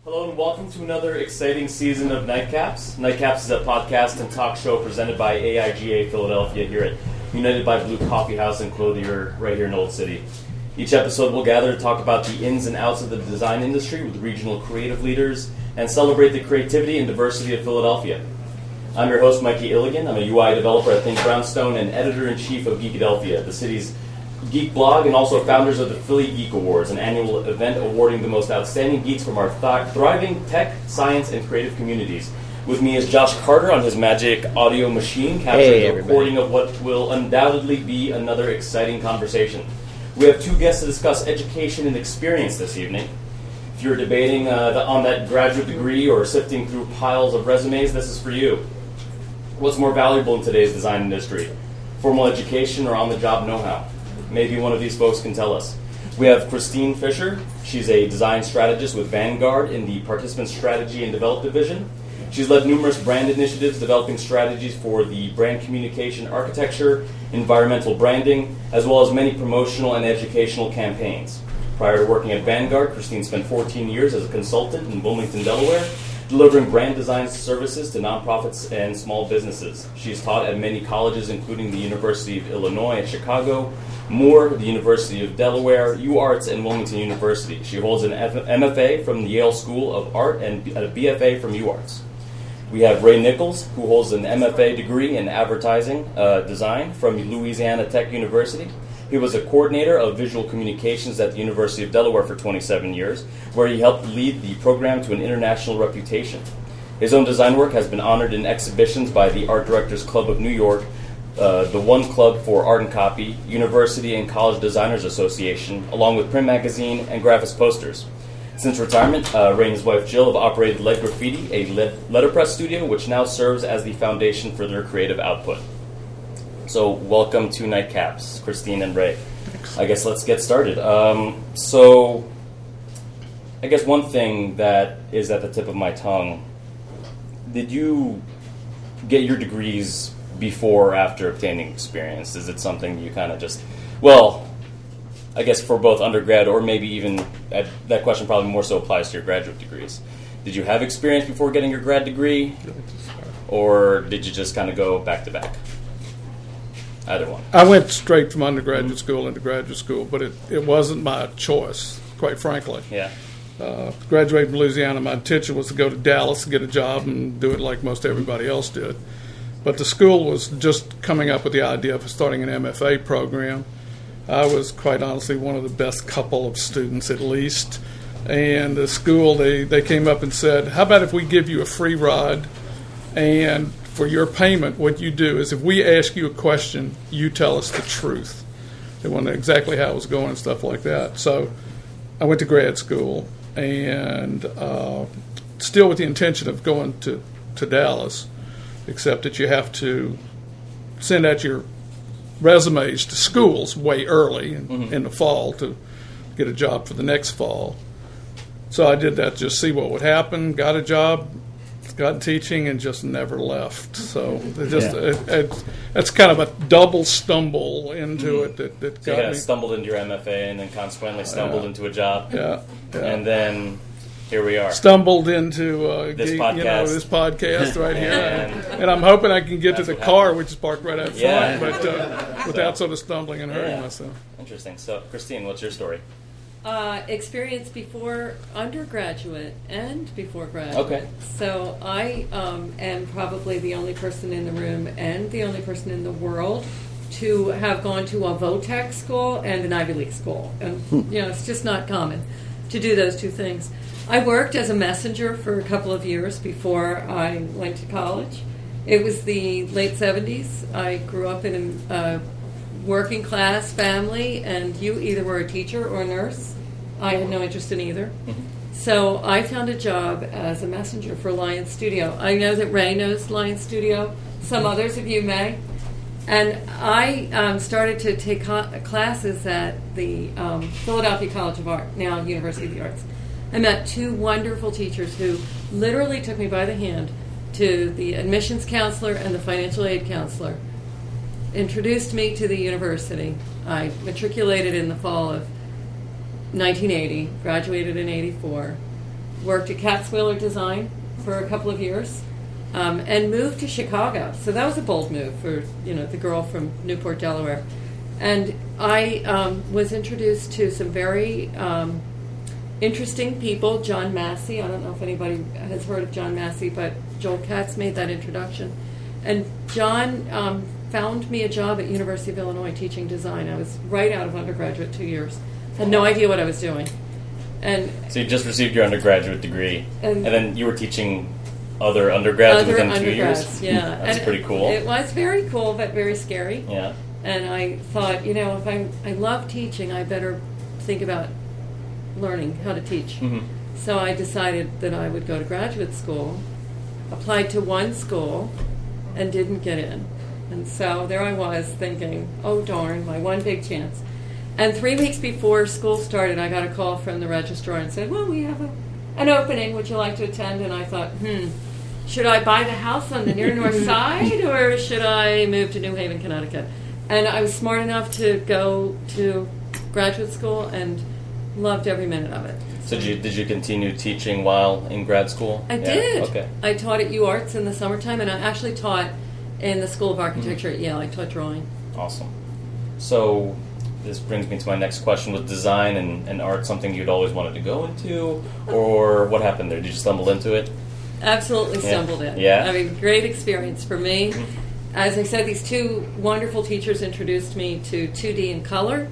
Hello and welcome to another exciting season of Nightcaps. Nightcaps is a podcast and talk show presented by AIGA Philadelphia here at United by Blue Coffeehouse and Clothier right here in Old City. Each episode we'll gather to talk about the ins and outs of the design industry with regional creative leaders and celebrate the creativity and diversity of Philadelphia. I'm your host, Mikey Ilagan. I'm a UI developer at Think Brownstone and editor-in-chief of Geekadelphia, the city's geek blog, and also founders of the Philly Geek Awards, an annual event awarding the most outstanding geeks from our thriving tech, science, and creative communities. With me is Josh Carter on his magic audio machine, capturing a recording of what will undoubtedly be another exciting conversation. We have two guests to discuss education and experience this evening. If you're debating on that graduate degree or sifting through piles of resumes, this is for you. What's more valuable in today's design industry? Formal education or on-the-job know-how? Maybe one of these folks can tell us. We have Christine Fischer. She's a design strategist with Vanguard in the Participant Strategy and Develop Division. She's led numerous brand initiatives developing strategies for the brand communication architecture, environmental branding, as well as many promotional and educational campaigns. Prior to working at Vanguard, Christine spent 14 years as a consultant in Wilmington, Delaware, delivering brand design services to nonprofits and small businesses. She's taught at many colleges, including the University of Illinois at Chicago, Moore, the University of Delaware, UArts, and Wilmington University. She holds an MFA from the Yale School of Art and a BFA from UArts. We have Ray Nichols, who holds an MFA degree in advertising design from Louisiana Tech University. He was a coordinator of visual communications at the University of Delaware for 27 years, where he helped lead the program to an international reputation. His own design work has been honored in exhibitions by the Art Directors Club of New York, the One Club for Art and Copy, University and College Designers Association, along with print magazine and graphics posters. Since retirement, Ray and his wife Jill have operated Lead Graffiti, a letterpress studio, which now serves as the foundation for their creative output. So welcome to Nightcaps, Christine and Ray. Thanks. I guess let's get started. So I guess one thing that is at the tip of my tongue, did you get your degrees before or after obtaining experience? Is it something you kind of just, well, I guess for both undergrad or maybe even, that question probably more so applies to your graduate degrees. Did you have experience before getting your grad degree? Or did you just kind of go back to back? Either one. I went straight from undergraduate school into graduate school, but it wasn't my choice, quite frankly. Yeah. Graduated from Louisiana, my intention was to go to Dallas and get a job and do it like most everybody else did. But the school was just coming up with the idea of starting an MFA program. I was quite honestly one of the best couple of students at least. And the school, they came up and said, how about if we give you a free ride, and for your payment, what you do is if we ask you a question, you tell us the truth. They wanted exactly how it was going and stuff like that. So I went to grad school and still with the intention of going to Dallas, except that you have to send out your resumes to schools way early in the fall to get a job for the next fall. So I did that just see what would happen, got a job, got teaching, and just never left. So it's kind of a double stumble into it that so got you kind of me. stumbled into your MFA and then consequently stumbled into a job. Yeah. And then here we are. Stumbled into This podcast. this podcast right here, and I'm hoping I can get to the car, which is parked right out front, but without sort of stumbling and hurting myself. Interesting. So, Christine, what's your story? Experience before undergraduate and before grad. Okay. So I am probably the only person in the room and the only person in the world to have gone to a VOTEC school and an Ivy League school. And, it's just not common to do those two things. I worked as a messenger for a couple of years before I went to college. It was the late 70s. I grew up in a working class family, and you either were a teacher or a nurse. I had no interest in either. So I found a job as a messenger for Lion Studio. I know that Ray knows Lion Studio. Some others of you may. And I started to take classes at the Philadelphia College of Art, now University of the Arts. I met two wonderful teachers who literally took me by the hand to the admissions counselor and the financial aid counselor, introduced me to the university. I matriculated in the fall of 1980, graduated in 84, worked at Catswheeler Design for a couple of years, and moved to Chicago. So that was a bold move for the girl from Newport, Delaware. And I was introduced to some very interesting people. John Massey, I don't know if anybody has heard of John Massey, but Joel Katz made that introduction. And John found me a job at University of Illinois teaching design. I was right out of undergraduate, 2 years. Had no idea what I was doing. And so you just received your undergraduate degree, and then you were teaching other undergrads within 2 years? Yeah. That's pretty cool. It was very cool, but very scary. Yeah. And I thought, if I love teaching, I better think about learning how to teach. Mm-hmm. So I decided that I would go to graduate school, applied to one school, and didn't get in. And so there I was thinking, oh darn, my one big chance. And 3 weeks before school started, I got a call from the registrar and said, well, we have an opening. Would you like to attend? And I thought, should I buy the house on the near north side, or should I move to New Haven, Connecticut? And I was smart enough to go to graduate school and loved every minute of it. So did you continue teaching while in grad school? I did. Okay. I taught at UArts in the summertime, and I actually taught in the School of Architecture at Yale. I taught drawing. Awesome. So this brings me to my next question. Was design and art something you'd always wanted to go into, or what happened there? Did you stumble into it? Absolutely stumbled in. Yeah. I mean, great experience for me. As I said, these two wonderful teachers introduced me to 2D and color.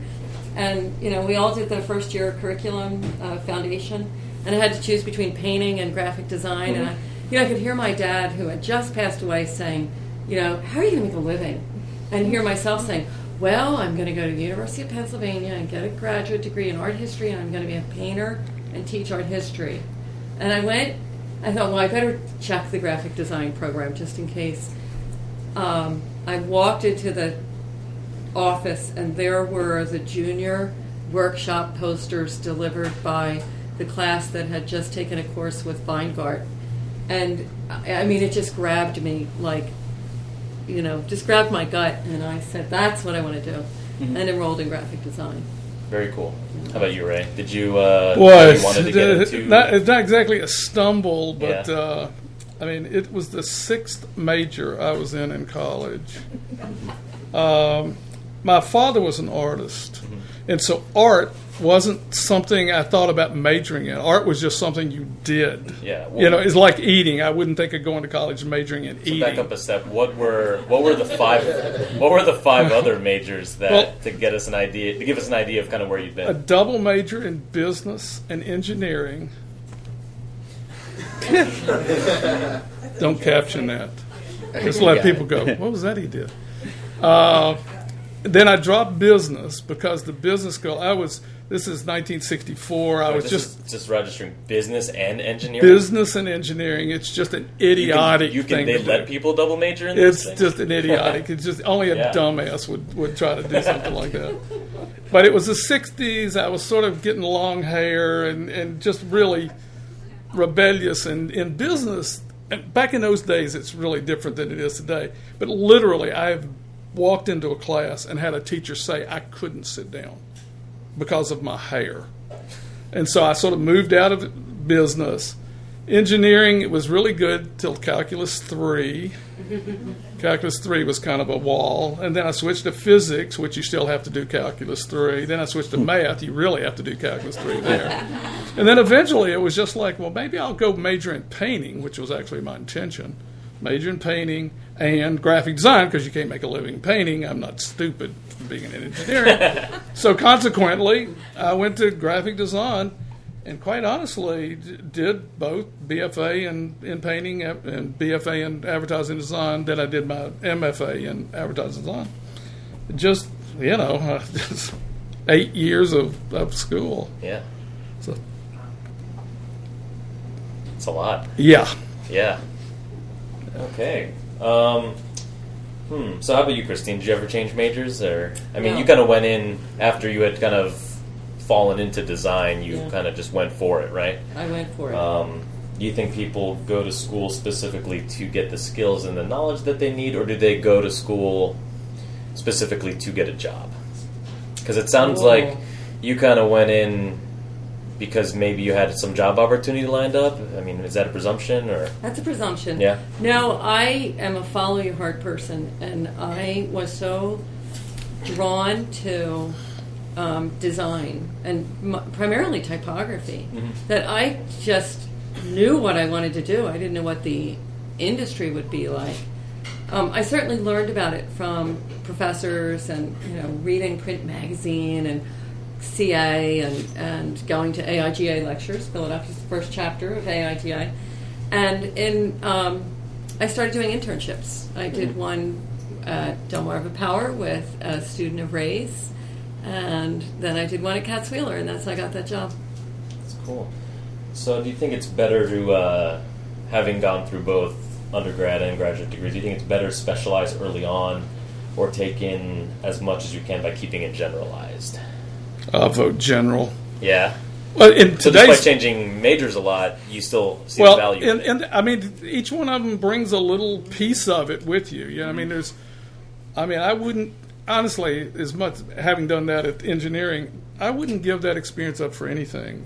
And, we all did the first year curriculum foundation. And I had to choose between painting and graphic design. And, I could hear my dad, who had just passed away, saying, how are you going to make a living? And hear myself saying, well, I'm going to go to the University of Pennsylvania and get a graduate degree in art history, and I'm going to be a painter and teach art history. And I thought, well, I better check the graphic design program just in case. I walked into the office, and there were the junior workshop posters delivered by the class that had just taken a course with Weingart. And, I mean, it just grabbed me, just grabbed my gut, and I said, that's what I want to do, and enrolled in graphic design. Very cool. How about you, Ray? Did you, wanted to get into... It's not exactly a stumble, but... it was the 6th major I was in college. My father was an artist, and so art wasn't something I thought about majoring in. Art was just something you did. Yeah. Well, it's like eating. I wouldn't think of going to college and majoring in eating. Back up a step. What were the five other majors to give us an idea of kind of where you've been? A double major in business and engineering. Don't caption that. Just let people go, what was that he did? Then I dropped business because the business school, this is 1964, I was just registering business and engineering? Business and engineering, it's just an idiotic thing. They let people double major in this thing? It's just an idiotic, it's just only a dumbass would try to do something like that. But it was the 60s, I was sort of getting long hair and just really rebellious in business. And back in those days, it's really different than it is today. But literally, I've walked into a class and had a teacher say I couldn't sit down because of my hair. And so I sort of moved out of business. Engineering, it was really good till Calculus 3. Calculus 3 was kind of a wall. And then I switched to physics, which you still have to do Calculus 3. Then I switched to math. You really have to do Calculus 3 there. And then eventually it was just like, well, maybe I'll go major in painting, which was actually my intention. Major in painting and graphic design, because you can't make a living painting. I'm not stupid for being an engineer. So consequently, I went to graphic design and quite honestly did both BFA in painting and BFA in advertising design. Then I did my MFA in advertising design. Just, just 8 years of school. Yeah. So, it's a lot. Yeah. Yeah. Okay. So how about you, Christine? Did you ever change majors? Or No. You kind of went in after you had kind of fallen into design. You kind of just went for it, right? I went for it. Do you think people go to school specifically to get the skills and the knowledge that they need, or do they go to school specifically to get a job? Because it sounds like you kind of went in because maybe you had some job opportunity lined up? I mean, is that a presumption or? That's a presumption. Yeah. No, I am a follow your heart person, and I was so drawn to design and primarily typography that I just knew what I wanted to do. I didn't know what the industry would be like. I certainly learned about it from professors and reading print magazine and CA and going to AIGA lectures. Philadelphia's the first chapter of AIGA, and I started doing internships. I did one at Delmarva Power with a student of Ray's, and then I did one at Katz Wheeler, and that's how I got that job. That's cool. So do you think it's better to, having gone through both undergrad and graduate degrees, do you think it's better to specialize early on or take in as much as you can by keeping it generalized? I'll vote general. Yeah. Well, in So today's, despite changing majors a lot, you still see the value. and I mean, each one of them brings a little piece of it with you. I mean, I wouldn't, honestly, as much having done that at engineering, I wouldn't give that experience up for anything.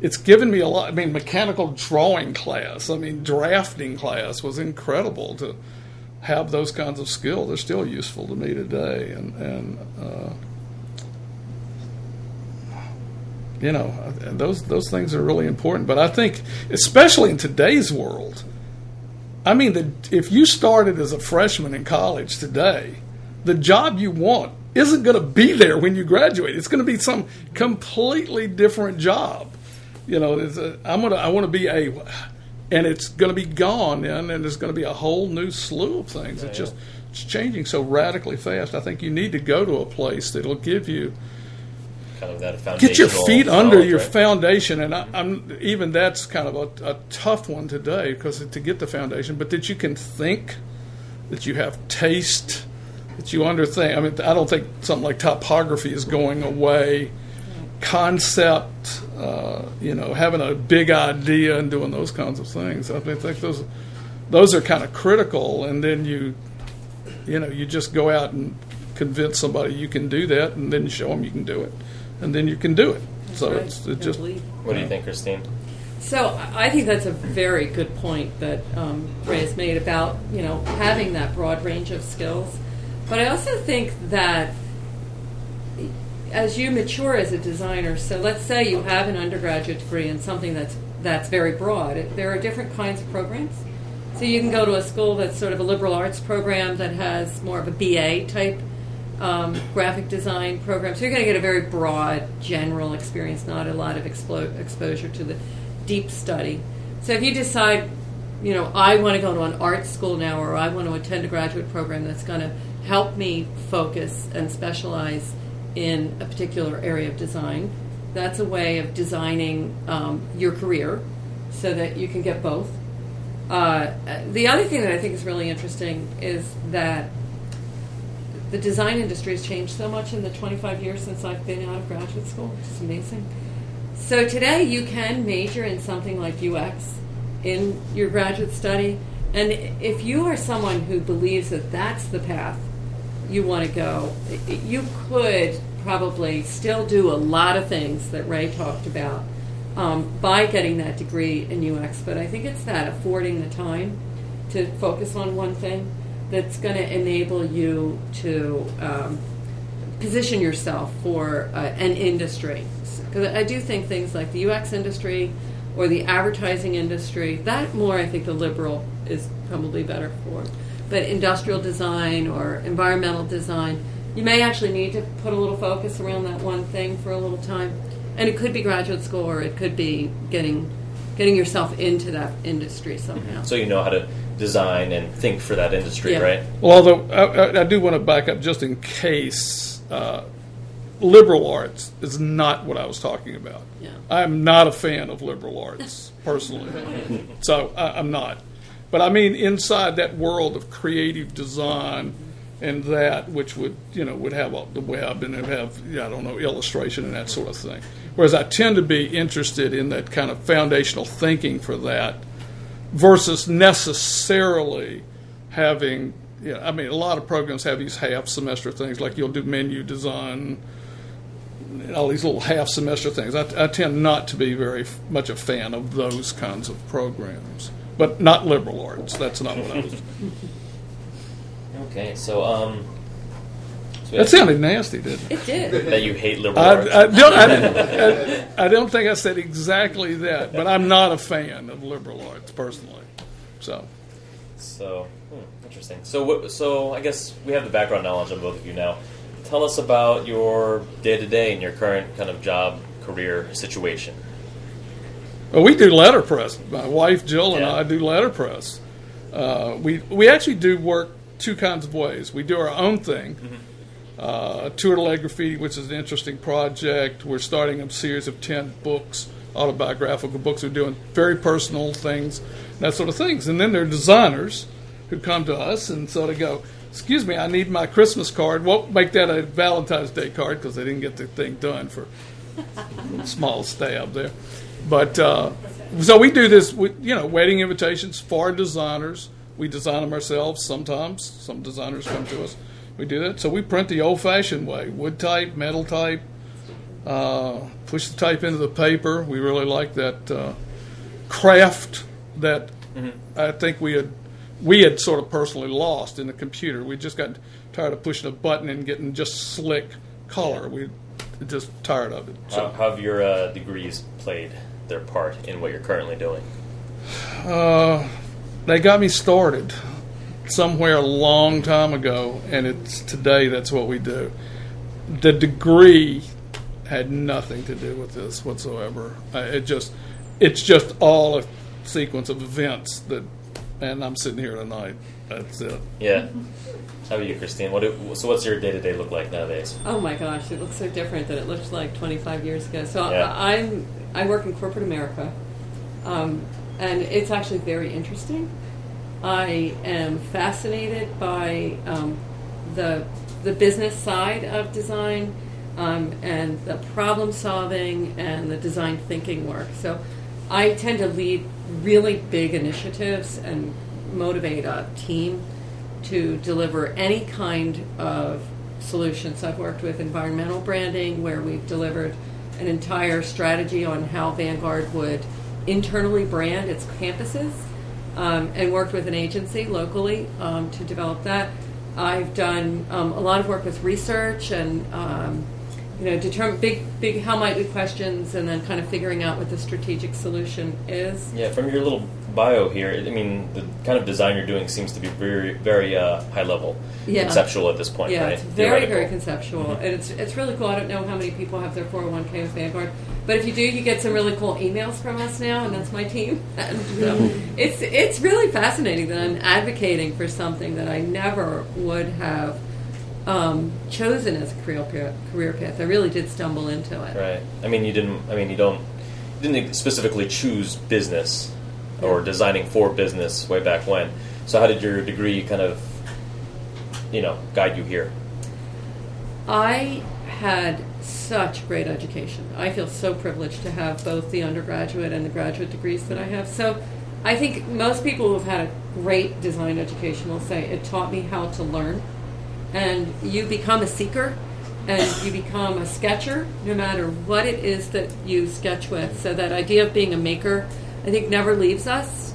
It's given me a lot. I mean, mechanical drawing class, drafting class was incredible to have those kinds of skills. They're still useful to me today, and those things are really important. But I think, especially in today's world, if you started as a freshman in college today, the job you want isn't going to be there when you graduate. It's going to be some completely different job. I want to be and it's going to be gone, and there's going to be a whole new slew of things. It's changing so radically fast. I think you need to go to a place that'll give you kind of that get your feet under your right? foundation, and I'm even that's kind of a tough one today because to get the foundation, but that you can think, that you have taste, that you underthink. I don't think something like typography is going away. Concept, having a big idea and doing those kinds of things. I think those are kind of critical, and then you just go out and convince somebody you can do that, and then show them you can do it, and then you can do it. That's So right. it's just. What do you think, Christine? So I think that's a very good point that Ray has made about having that broad range of skills. But I also think that as you mature as a designer, so let's say you have an undergraduate degree in something that's very broad. There are different kinds of programs. So you can go to a school that's sort of a liberal arts program that has more of a BA type graphic design program. So you're going to get a very broad, general experience, not a lot of exposure to the deep study. So if you decide, I want to go to an art school now, or I want to attend a graduate program that's going to help me focus and specialize in a particular area of design, that's a way of designing your career so that you can get both. The other thing that I think is really interesting is that the design industry has changed so much in the 25 years since I've been out of graduate school, which is amazing. So today you can major in something like UX in your graduate study, and if you are someone who believes that that's the path you want to go, you could probably still do a lot of things that Ray talked about by getting that degree in UX. But I think it's that affording the time to focus on one thing that's going to enable you to position yourself for an industry. Because I do think things like the UX industry or the advertising industry, that more I think the liberal is probably better for. But industrial design or environmental design, you may actually need to put a little focus around that one thing for a little time. And it could be graduate school, or it could be getting yourself into that industry somehow. So you know how to design and think for that industry, Yeah. right? Well, although I do want to back up just in case. Liberal arts is not what I was talking about. Yeah. I'm not a fan of liberal arts personally, so I'm not. But I mean, inside that world of creative design and that, which would have the web and have illustration and that sort of thing. Whereas I tend to be interested in that kind of foundational thinking for that, versus necessarily having. A lot of programs have these half semester things like you'll do menu design, all these little half-semester things. I tend not to be very much a fan of those kinds of programs, but not liberal arts. That's not what I was. Okay, so That sounded nasty, didn't it? It did. that you hate liberal arts. I don't think I said exactly that, but I'm not a fan of liberal arts personally. So Interesting. So I guess we have the background knowledge on both of you now. Tell us about your day-to-day and your current kind of job, career situation. well, we do letterpress. My wife Jill and Yeah. I do letterpress. We actually do work two kinds of ways. We do our own thing. Tour to Lead Graffiti, which is an interesting project. We're starting a series of 10 books, autobiographical books. We're doing very personal things, that sort of things. And then there are designers who come to us and sort of go, excuse me, I need my Christmas card. Won't make that a Valentine's Day card because they didn't get the thing done for a small stab there. But so we do this, wedding invitations for designers. We design them ourselves sometimes. Some designers come to us. We do that. So we print the old-fashioned way, wood type, metal type, push the type into the paper. We really like that craft that I think we had sort of personally lost in the computer. We just got tired of pushing a button and getting just slick color. We just tired of it. So, How have your degrees played their part in what you're currently doing? they got me started somewhere a long time ago, and it's today that's what we do. The degree had nothing to do with this whatsoever. It's just all a sequence of events and I'm sitting here tonight. That's it. Yeah. How about you, Christine? What's your day-to-day look like nowadays? Oh my gosh, it looks so different than it looked like 25 years ago. So Yeah. I work in corporate America, and it's actually very interesting. I am fascinated by the business side of design and the problem solving and the design thinking work. So I tend to lead really big initiatives and motivate a team to deliver any kind of solutions. I've worked with environmental branding, where we've delivered an entire strategy on how Vanguard would internally brand its campuses, and worked with an agency locally to develop that. I've done a lot of work with research and determine big how might we questions, and then kind of figuring out what the strategic solution is. Yeah, from your little bio here, I mean, the kind of design you're doing seems to be very, very high level, conceptual at this point, yeah, right? it's very, very conceptual, and it's really cool. I don't know how many people have their 401k with Vanguard, but if you do, you get some really cool emails from us now, and that's my team. And it's really fascinating that I'm advocating for something that I never would have chosen as a career path. I really did stumble into it. Right. I mean, you didn't specifically choose business or designing for business way back when. So how did your degree kind of, guide you here? I had such great education. I feel so privileged to have both the undergraduate and the graduate degrees that I have. So I think most people who have had a great design education will say it taught me how to learn. And you become a seeker, and you become a sketcher, no matter what it is that you sketch with. So that idea of being a maker, I think, never leaves us.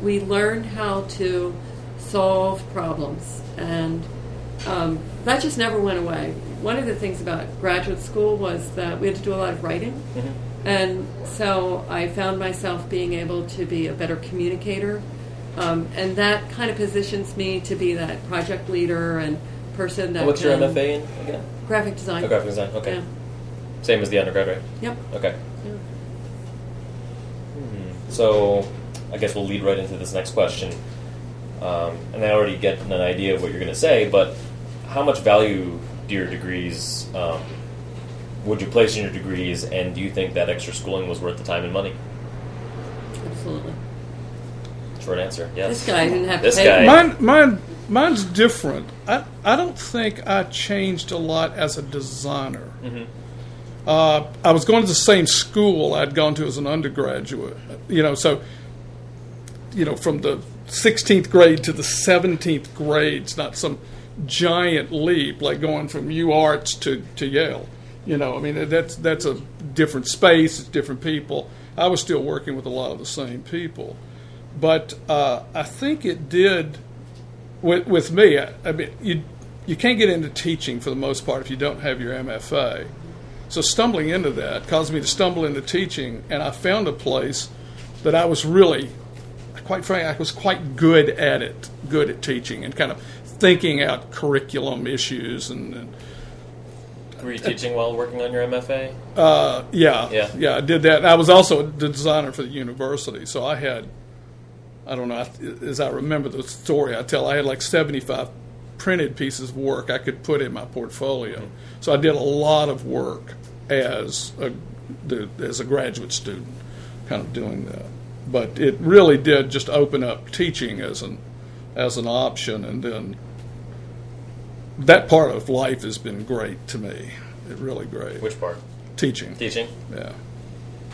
We learn how to solve problems, and that just never went away. One of the things about graduate school was that we had to do a lot of writing, and so I found myself being able to be a better communicator, and that kind of positions me to be that project leader and person that. What's your MFA in again? Graphic design. Oh, graphic design. Okay. Yeah. Same as the undergrad, right? Yep. Okay. Yeah. So, I guess we'll lead right into this next question. And I already get an idea of what you're going to say, but how much value do your degrees, would you place in your degrees, and do you think that extra schooling was worth the time and money? Absolutely. Short answer, yes. This guy didn't have This to pay. guy. Mine's different. I don't think I changed a lot as a designer. I was going to the same school I'd gone to as an undergraduate. So from the 16th grade to the 17th grade, it's not some giant leap like going from UArts to Yale. You know, I mean, that's a different space, it's different people. I was still working with a lot of the same people. But I think it did, with me, I mean, you can't get into teaching for the most part if you don't have your MFA. So stumbling into that caused me to stumble into teaching, and I found a place that I was really, quite frankly, I was quite good at teaching and kind of thinking out curriculum issues. And were you teaching while working on your MFA? Yeah, I did that. And I was also the designer for the university, so I had, I don't know, as I remember the story I tell, I had like 75 printed pieces of work I could put in my portfolio. Mm-hmm. So I did a lot of work as a graduate student, kind of doing that. But it really did just open up teaching as an option, and then that part of life has been great to me. Really great. Which part? Teaching. Teaching? Yeah.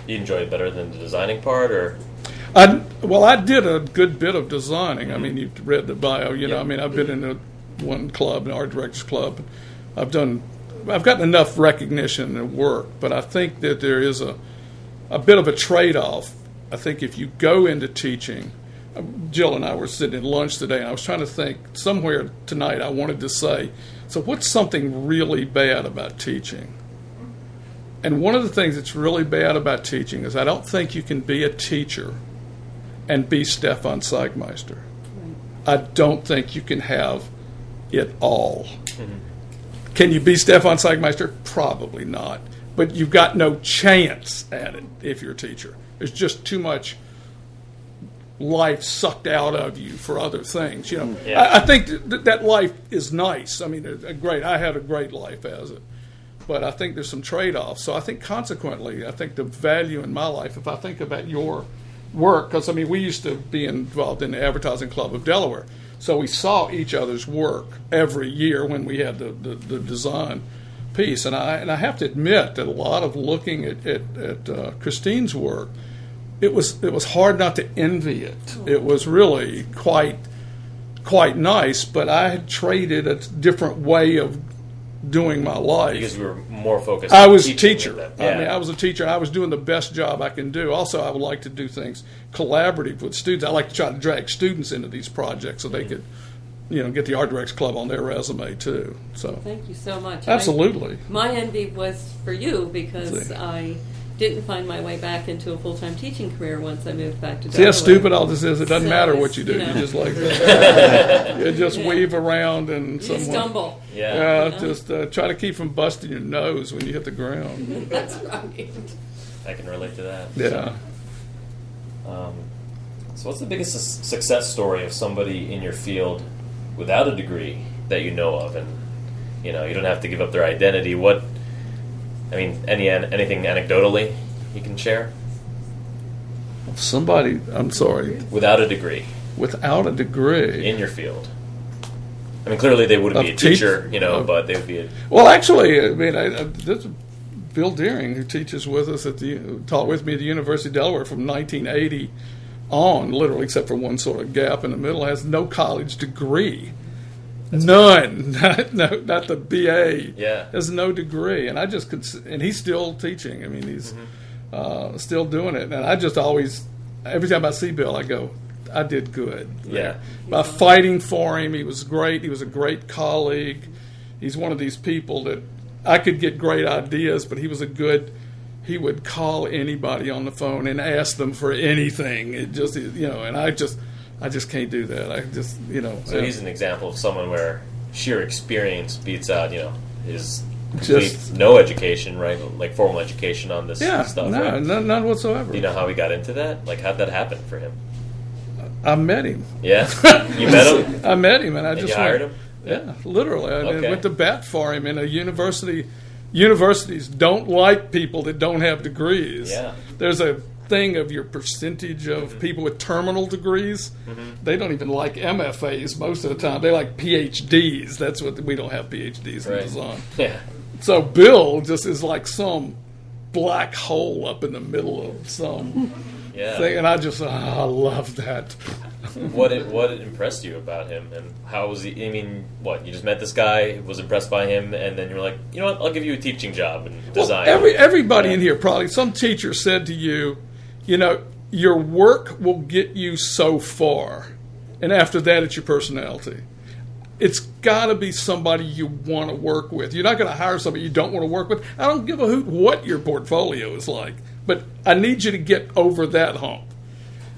You enjoy it better than the designing part, or? I did a good bit of designing. Mm-hmm. I mean, you've read the bio. You know, I mean, I've been in one club, an art directors club. I've gotten enough recognition and work, but I think that there is a bit of a trade-off. I think if you go into teaching, Jill and I were sitting at lunch today, and I was trying to think, somewhere tonight I wanted to say, so what's something really bad about teaching? And one of the things that's really bad about teaching is I don't think you can be a teacher and be Stefan Zeigmeister. I don't think you can have it all. Mm-hmm. Can you be Stefan Zeigmeister? Probably not. But you've got no chance at it if you're a teacher. There's just too much life sucked out of you for other things. You know, yeah. I think that life is nice. I mean, great. I had a great life as it, but I think there's some trade-offs. So I think consequently, I think the value in my life, if I think about your work, because I mean, we used to be involved in the Advertising Club of Delaware, so we saw each other's work every year when we had the design piece, and I have to admit that a lot of looking at Christine's work, it was hard not to envy it. It was really quite nice, but I had traded a different way of doing my life. Because you were more focused I on was a teaching. teacher. Yeah. I mean, I was a teacher, and I was doing the best job I can do. Also, I would like to do things collaborative with students. I like to try to drag students into these projects so they could, you know, get the Art Directs Club on their resume too. So thank you so much. Absolutely. My envy was for you because I didn't find my way back into a full-time teaching career once I moved back to Delaware. See how stupid all this is? It doesn't matter what you do. You just like that. You just weave around and you stumble. Yeah. Just try to keep from busting your nose when you hit the ground. That's right. I can relate to that. Yeah. So what's the biggest success story of somebody in your field without a degree that you know of? And, you know, you don't have to give up their identity. Anything anecdotally you can share? Somebody, I'm sorry. Without a degree. Without a degree. In your field. I mean, clearly they wouldn't be a teacher, but they would be a... Well, actually, I mean, this is Bill Deering, who teaches with us taught with me at the University of Delaware from 1980 on, literally, except for one sort of gap in the middle, has no college degree. None. Not the BA. Yeah. Has no degree. And and he's still teaching. I mean, he's still doing it. And I just always, every time I see Bill, I go, I did good. Yeah. By fighting for him, he was great. He was a great colleague. He's one of these people that I could get great ideas, but he would call anybody on the phone and ask them for anything. It just, and I just can't do that. I just, So he's an example of someone where sheer experience beats out, his no education, right? Like formal education on this stuff. No, right? none whatsoever. Do you know how he got into that? Like, how'd that happen for him? I met him. Yeah? You met him? I met him, and you hired him? Yeah, literally. I went to bat for him in a university. Universities don't like people that don't have degrees. Yeah. There's a thing of your percentage of people with terminal degrees. Mm-hmm. They don't even like MFAs most of the time. They like PhDs. That's what we don't have PhDs in design. Yeah. So Bill just is like some black hole up in the middle of some thing, and I love that. What impressed you about him, and how was he? I mean, what, you just met this guy, was impressed by him, and then you were like, you know what, I'll give you a teaching job in design. Well, everybody in here, probably some teacher said to you, your work will get you so far, and after that, it's your personality. It's got to be somebody you want to work with. You're not going to hire somebody you don't want to work with. I don't give a hoot what your portfolio is like, but I need you to get over that hump.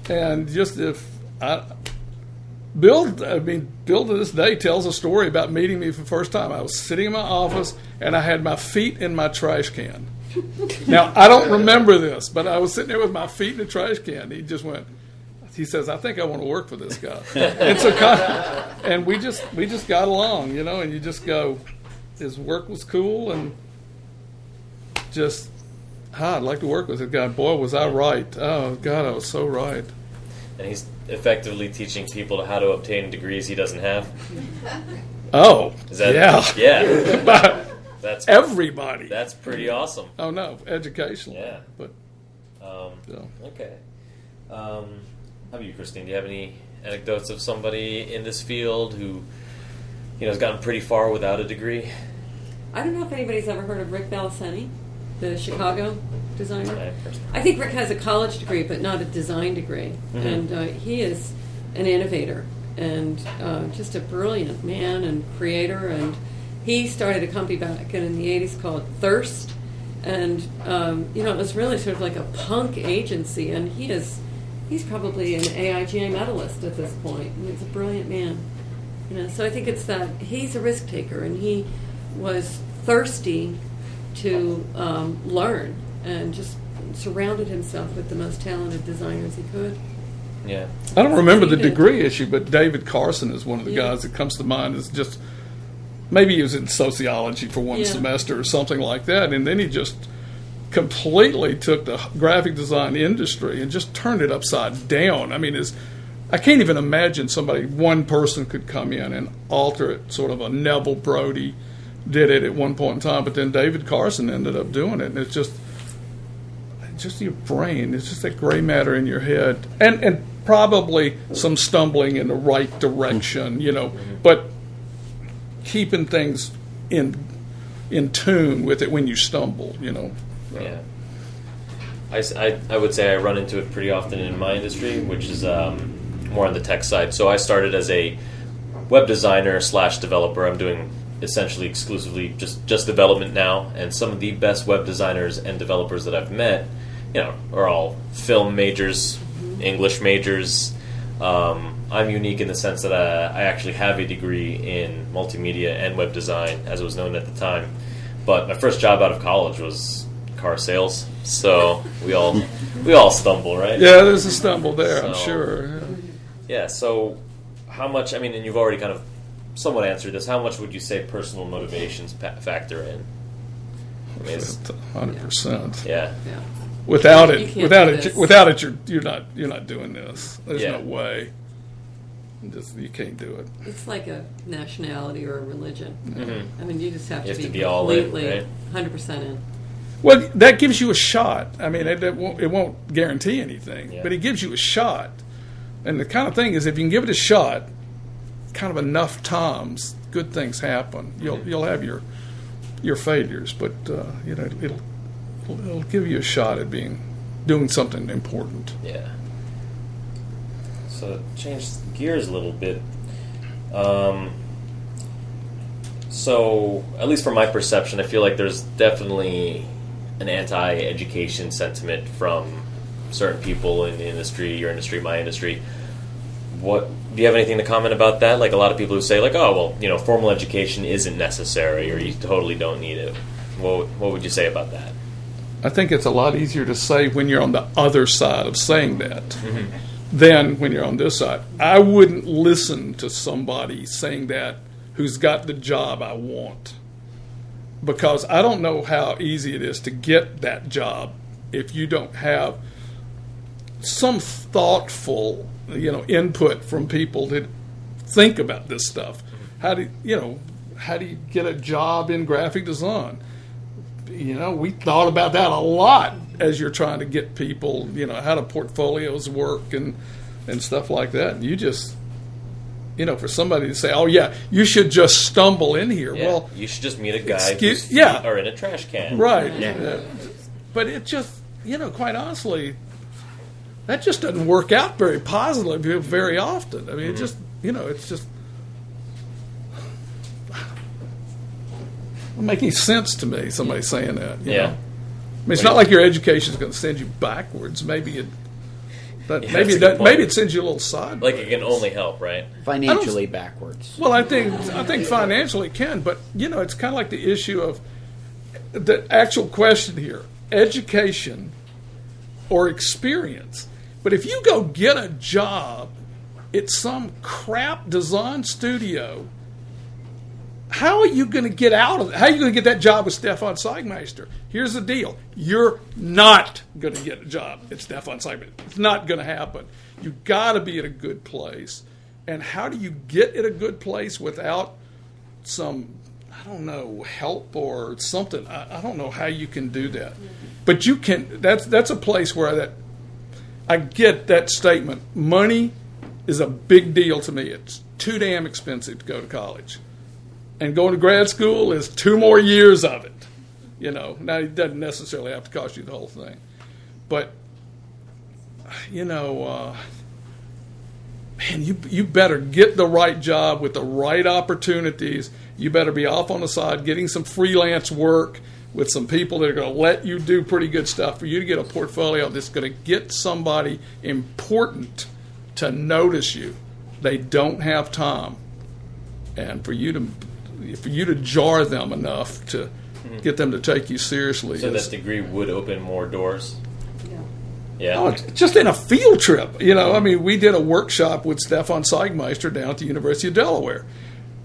And just Bill to this day tells a story about meeting me for the first time. I was sitting in my office, and I had my feet in my trash can. Now, I don't remember this, but I was sitting there with my feet in the trash can. He just went, he says, I think I want to work for this guy. And so, and we just got along, and you just go, his work was cool, and just, I'd like to work with this guy. Boy, was I right. Oh, God, I was so right. And he's effectively teaching people how to obtain degrees he doesn't have. Oh, yeah. That's everybody. That's pretty awesome. Oh no, educational. Yeah. But okay. How about you, Christine? Do you have any anecdotes of somebody in this field who, has gotten pretty far without a degree? I don't know if anybody's ever heard of Rick Balaseni, the Chicago designer. I think Rick has a college degree, but not a design degree. Mm-hmm. And he is an innovator and just a brilliant man and creator. And he started a company back in the 80s called Thirst. And, it was really sort of like a punk agency. And he's probably an AIGA medalist at this point. And he's a brilliant man. So I think it's that he's a risk taker, and he was thirsty to learn and just surrounded himself with the most talented designers he could. Yeah. I don't remember the degree issue, but David Carson is one of the guys that comes to mind. Is just maybe he was in sociology for one semester or something like that, and then he just completely took the graphic design industry and just turned it upside down. I mean, I can't even imagine one person could come in and alter it. Sort of a Neville Brody did it at one point in time, but then David Carson ended up doing it, and it's just your brain. It's just that gray matter in your head, and probably some stumbling in the right direction, but keeping things in tune with it when you stumble, Yeah. I would say I run into it pretty often in my industry, which is more on the tech side. So I started as a web designer / developer. I'm doing essentially exclusively just development now, and some of the best web designers and developers that I've met, are all film majors, English majors. I'm unique in the sense that I actually have a degree in multimedia and web design, as it was known at the time. But my first job out of college was car sales, so we all stumble, right? Yeah, there's a stumble there, I'm sure. Yeah, so how much, and you've already kind of somewhat answered this, how much would you say personal motivations factor in? 100%. Yeah. Without it, you're not doing this. There's no way. You can't do it. It's like a nationality or a religion. Mm-hmm. You just have to be completely all in, right? 100% in. Well, that gives you a shot. It won't guarantee anything, but it gives you a shot. And the kind of thing is, if you can give it a shot, kind of enough times, good things happen. You'll have your failures, but it'll give you a shot at doing something important. Yeah. So change gears a little bit. So at least from my perception, I feel like there's definitely an anti-education sentiment from certain people in the industry, your industry, my industry. Do you have anything to comment about that? Like a lot of people who say, like, oh, well, formal education isn't necessary, or you totally don't need it. What would you say about that? I think it's a lot easier to say when you're on the other side of saying that than when you're on this side. I wouldn't listen to somebody saying that who's got the job I want, because I don't know how easy it is to get that job if you don't have some thoughtful input from people that think about this stuff. How do you get a job in graphic design? We thought about that a lot as you're trying to get people, how do portfolios work and and stuff like that. You just, for somebody to say, "Oh yeah, you should just stumble in here." Yeah. Well, you should just meet a guy whose feet are in a trash can. Right. Yeah. But it just, quite honestly, that just doesn't work out very positively very often. I mean, it just, it's just doesn't make any sense to me, somebody saying that. You know? I mean, it's not like your education is going to send you backwards. Maybe it sends you a little sideways. Like it can only help, right? Financially backwards. Well, I think financially it can, but it's kind of like the issue of the actual question here: education or experience. But if you go get a job at some crap design studio, how are you going to get out of it? How are you going to get that job with Stefan Zeigmeister? Here's the deal. You're not going to get a job at Stefan Zeigmeister. It's not going to happen. You've got to be at a good place. And how do you get at a good place without some, help or something? I don't know how you can do that. But you can. That's a place where I get that statement. Money is a big deal to me. It's too damn expensive to go to college. And going to grad school is 2 more years of it. Now it doesn't necessarily have to cost you the whole thing. But, man, you better get the right job with the right opportunities. You better be off on the side getting some freelance work with some people that are going to let you do pretty good stuff for you to get a portfolio that's going to get somebody important to notice you. They don't have time. And for you to jar them enough to get them to take you seriously. So that degree would open more doors? Yeah. Oh, just in a field trip. We did a workshop with Stefan Zeigmeister down at the University of Delaware.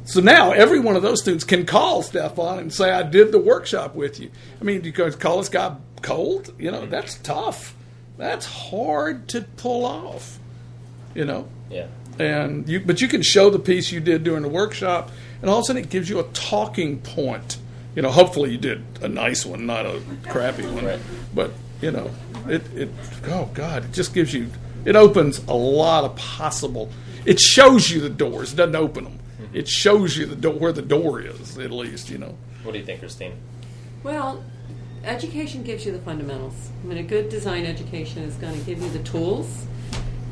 So now every one of those students can call Stefan and say, I did the workshop with you. I mean, you can call this guy cold? That's tough. That's hard to pull off, Yeah. But you can show the piece you did during the workshop, and all of a sudden it gives you a talking point. Hopefully you did a nice one, not a crappy one. Right. But, it just gives you, it opens a lot of possible, it shows you the doors, it doesn't open them. Mm-hmm. It shows you where the door is, at least, What do you think, Christine? Well, education gives you the fundamentals. I mean, a good design education is going to give you the tools.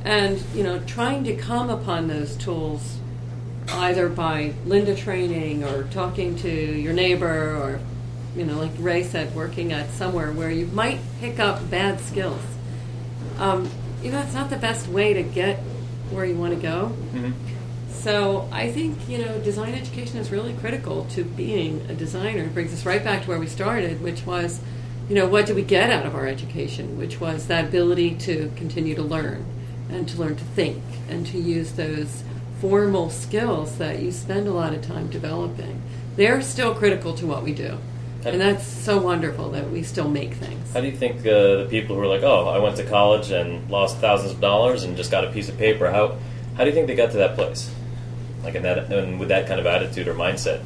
And, trying to come upon those tools either by Linda training or talking to your neighbor or, like Ray said, working at somewhere where you might pick up bad skills. It's not the best way to get where you want to go. Mm-hmm. So I think, design education is really critical to being a designer. It brings us right back to where we started, which was, what do we get out of our education? Which was that ability to continue to learn and to learn to think and to use those formal skills that you spend a lot of time developing. They're still critical to what we do. And that's so wonderful that we still make things. How do you think the people who are like, I went to college and lost thousands of dollars and just got a piece of paper, how do you think they got to that place? Like and with that kind of attitude or mindset?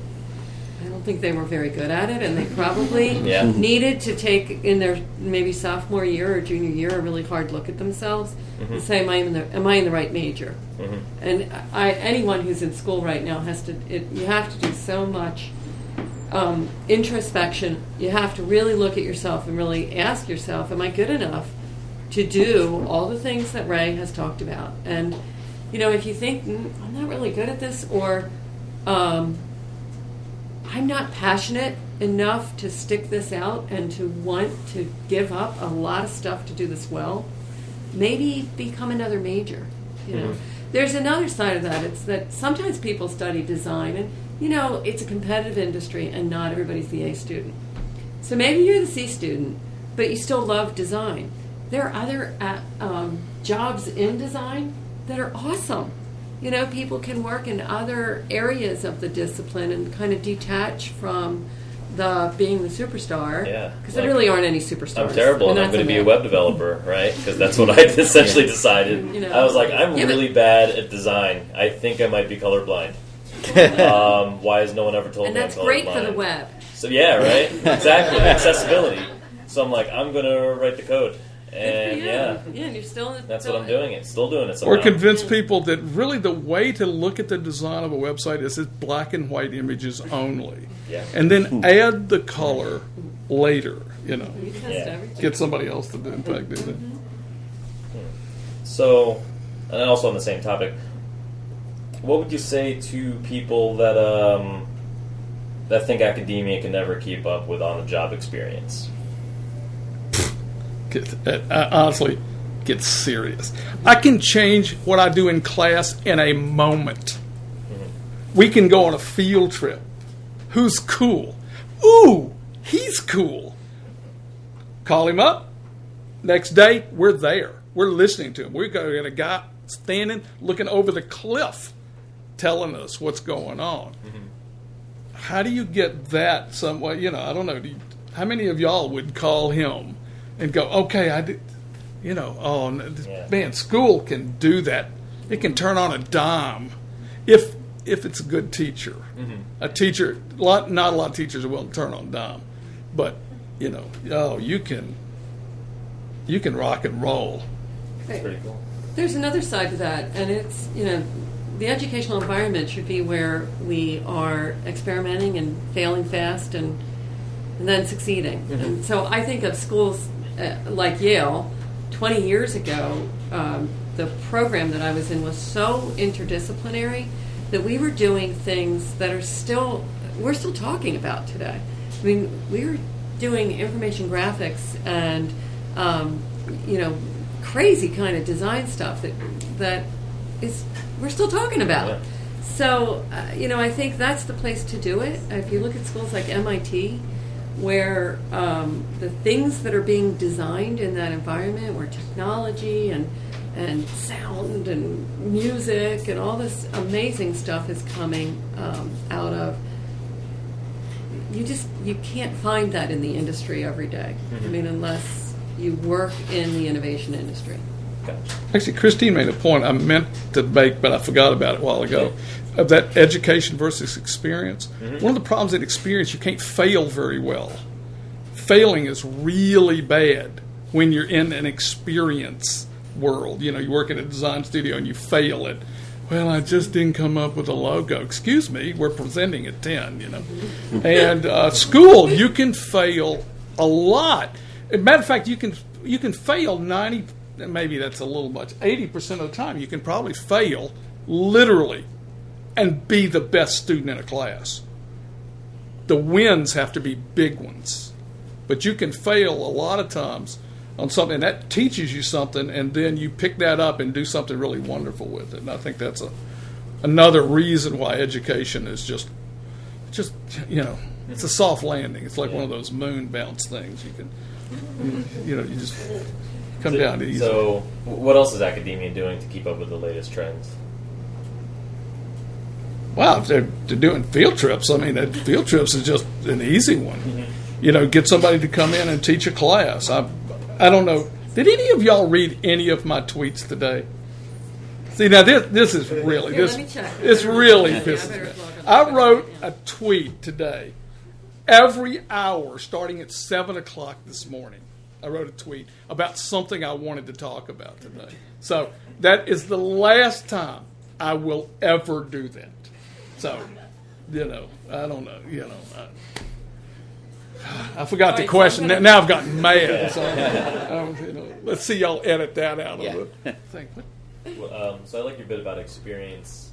I don't think they were very good at it, and they probably needed to take in their maybe sophomore year or junior year a really hard look at themselves and say, am I in the right major? Mm-hmm. And anyone who's in school right now you have to do so much introspection. You have to really look at yourself and really ask yourself, am I good enough to do all the things that Ray has talked about? And if you think, I'm not really good at this, or I'm not passionate enough to stick this out and to want to give up a lot of stuff to do this well, maybe become another major. There's another side of that. It's that sometimes people study design, and it's a competitive industry, and not everybody's the A student. So maybe you're the C student, but you still love design. There are other jobs in design that are awesome. People can work in other areas of the discipline and kind of detach from being the superstar. Yeah. Because there really aren't any superstars. I'm terrible, and I'm going to be a web develober, right? Because that's what I essentially decided. I was like, I'm really bad at design. I think I might be colorblind. Why has no one ever told me I'm colorblind? And that's great for the web. So, yeah, right? Exactly. Accessibility. So I'm like, I'm going to write the code. And yeah, and you're still. That's what I'm doing. Still doing it. Somehow. Or convince people that really the way to look at the design of a website is it's black and white images only. Yeah. And then add the color later, You test everything. Get somebody else to do, in fact, do that. So, and also on the same topic, what would you say to people that that think academia can never keep up with on-the-job experience? Honestly, get serious. I can change what I do in class in a moment. We can go on a field trip. Who's cool? Ooh, he's cool. Call him up. Next day, we're there. We're listening to him. We've got a guy standing, looking over the cliff, telling us what's going on. How do you get that some way? I don't know. How many of y'all would call him and go, okay, I did, man, school can do that. It can turn on a dime if it's a good teacher. A teacher, not a lot of teachers are willing to turn on a dime, but you can rock and roll. That's pretty cool. There's another side to that, and it's the educational environment should be where we are experimenting and failing fast and then succeeding. And so I think of schools like Yale. 20 years ago, the program that I was in was so interdisciplinary that we were doing things that we're still talking about today. I mean, we were doing information graphics and crazy kind of design stuff that is we're still talking about. Yeah. So I think that's the place to do it. If you look at schools like MIT, where the things that are being designed in that environment, where technology and sound and music and all this amazing stuff is coming out of, you can't find that in the industry every day. I mean, unless you work in the innovation industry. Gotcha. Actually, Christine made a point I meant to make, but I forgot about it a while ago, of that education versus experience. One of the problems in experience, you can't fail very well. Failing is really bad when you're in an experience world. You work in a design studio and you fail it. Well, I just didn't come up with a logo. Excuse me, we're presenting at 10, And school, you can fail a lot. As a matter of fact, you can fail 90, maybe that's a little much, 80% of the time. You can probably fail literally and be the best student in a class. The wins have to be big ones. But you can fail a lot of times on something that teaches you something, and then you pick that up and do something really wonderful with it. And I think that's another reason why education is just it's a soft landing. It's like one of those moon bounce things. You can, you just come down to easy. So, what else is academia doing to keep up with the latest trends? Wow, if they're doing field trips, I mean, field trips is just an easy one. Get somebody to come in and teach a class. I don't know. Did any of y'all read any of my tweets today? See, now this is really it's really pissing me. I wrote a tweet today. Every hour, starting at 7 o'clock this morning, I wrote a tweet about something I wanted to talk about today. So that is the last time I will ever do that. So, I don't know. I forgot the question. Now I've gotten mad. So, let's see y'all edit that out of the thing. So I like your bit about experience.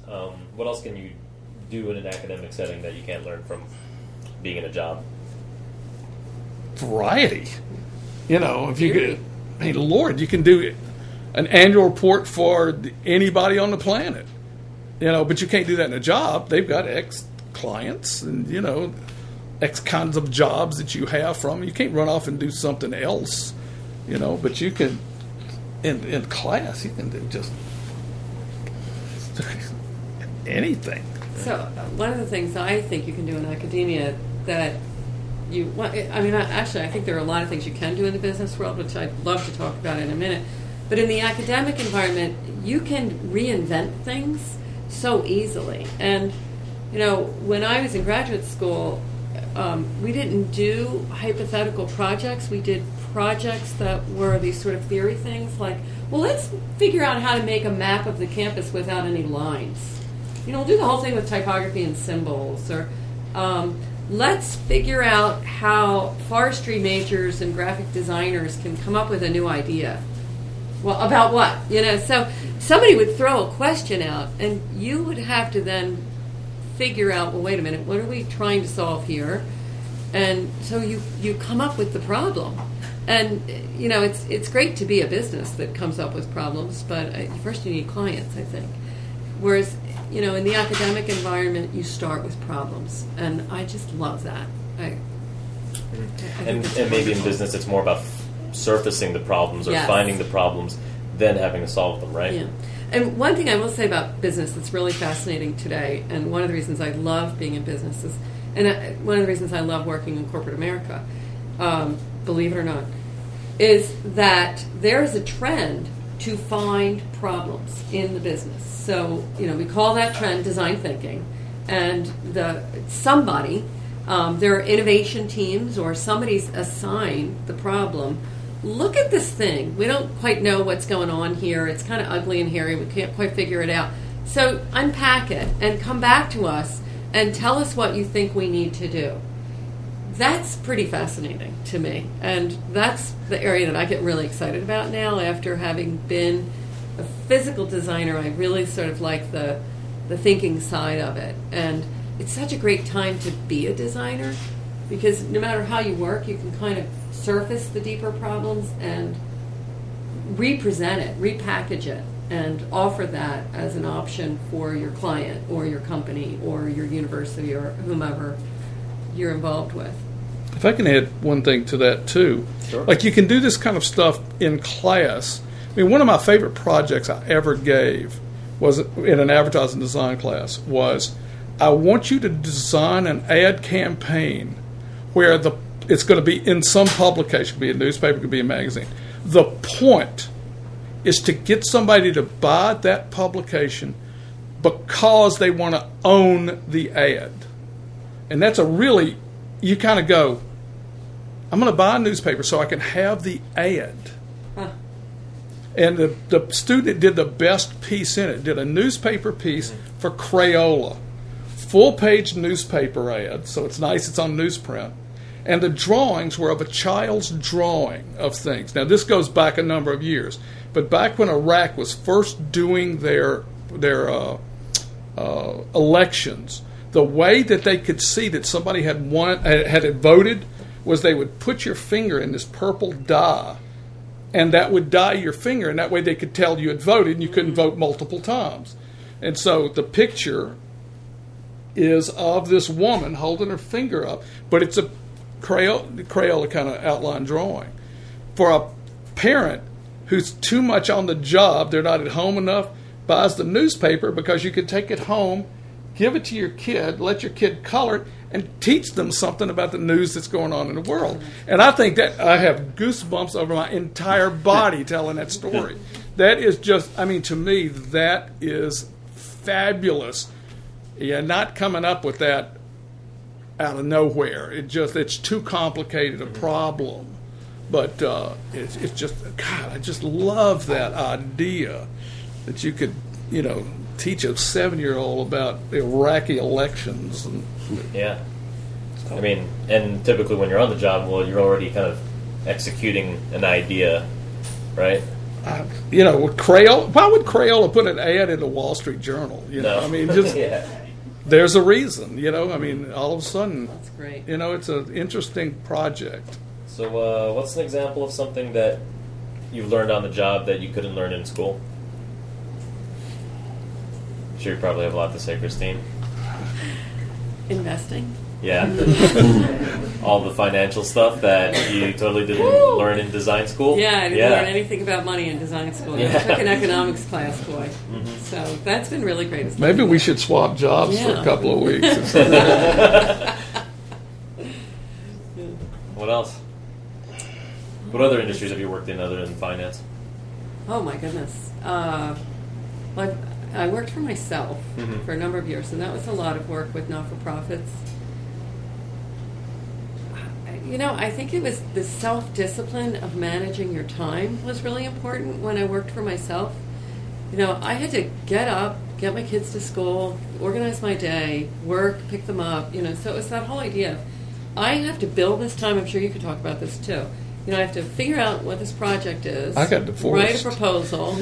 What else can you do in an academic setting that you can't learn from being in a job? Variety. If you could, Lord, you can do an annual report for anybody on the planet. But you can't do that in a job. They've got X clients and, X kinds of jobs that you have from. You can't run off and do something else, but you can, in class, you can do just anything. So one of the things I think you can do in academia that I think there are a lot of things you can do in the business world, which I'd love to talk about in a minute. But in the academic environment, you can reinvent things so easily. And, when I was in graduate school, we didn't do hypothetical projects. We did projects that were these sort of theory things like, well, let's figure out how to make a map of the campus without any lines. We'll do the whole thing with typography and symbols. Or let's figure out how forestry majors and graphic designers can come up with a new idea. Well, about what? So somebody would throw a question out, and you would have to then figure out, well, wait a minute, what are we trying to solve here? And so you come up with the problem. And, it's great to be a business that comes up with problems, but first you need clients, I think. Whereas, in the academic environment, you start with problems. And I just love that. And maybe in business it's more about surfacing the problems or finding the problems than having to solve them, right? Yeah. And one thing I will say about business that's really fascinating today, and one of the reasons I love being in business is, one of the reasons I love working in corporate America, believe it or not, is that there is a trend to find problems in the business. So, we call that trend design thinking. And somebody, there are innovation teams or somebody's assigned the problem. Look at this thing. We don't quite know what's going on here. It's kind of ugly and hairy. We can't quite figure it out. So unpack it and come back to us and tell us what you think we need to do. That's pretty fascinating to me. And that's the area that I get really excited about now. After having been a physical designer, I really sort of like the thinking side of it. And it's such a great time to be a designer because no matter how you work, you can kind of surface the deeper problems and represent it, repackage it, and offer that as an option for your client or your company or your university or whomever you're involved with. If I can add one thing to that too. Sure. Like you can do this kind of stuff in class. I mean, one of my favorite projects I ever gave was in an advertising design class was I want you to design an ad campaign where it's going to be in some publication, could be a newspaper, could be a magazine. The point is to get somebody to buy that publication because they want to own the ad. And that's you kind of go, I'm going to buy a newspaper so I can have the ad. Huh. And the student did the best piece in it, did a newspaper piece for Crayola. Full-page newspaper ad, so it's nice, it's on newsprint. And the drawings were of a child's drawing of things. Now, this goes back a number of years, but back when Iraq was first doing their elections, the way that they could see that somebody had voted was they would put your finger in this purple dye, and that would dye your finger, and that way they could tell you had voted, and you couldn't vote multiple times. And so the picture is of this woman holding her finger up, but it's a Crayola kind of outline drawing. For a parent who's too much on the job, they're not at home enough, buys the newspaper because you can take it home, give it to your kid, let your kid color it, and teach them something about the news that's going on in the world. And I think that I have goosebumps over my entire body telling that story. That is just, to me, that is fabulous. You're not coming up with that out of nowhere. It's too complicated a problem. But it's just, God, I just love that idea that you could, teach a 7-year-old about Iraqi elections. Yeah. And typically when you're on the job, you're already kind of executing an idea, right? With Crayola, why would Crayola put an ad in the Wall Street Journal? No. Yeah. There's a reason, all of a sudden. That's great. It's an interesting project. So what's an example of something that you've learned on the job that you couldn't learn in school? I'm sure you probably have a lot to say, Christine. Investing. Yeah. All the financial stuff that you totally didn't learn in design school? Yeah, I didn't learn anything about money in design school. Yeah. I took an economics class, boy. Mm-hmm. So that's been really great. Maybe we should swap jobs for a couple of weeks. What else? What other industries have you worked in other than finance? Oh, my goodness. I worked for myself for a number of years, and that was a lot of work with not-for-profits. I think it was the self-discipline of managing your time was really important when I worked for myself. I had to get up, get my kids to school, organize my day, work, pick them up, so it was that whole idea of I have to build this time. I'm sure you could talk about this too. I have to figure out what this project is. I got divorced. Write a proposal.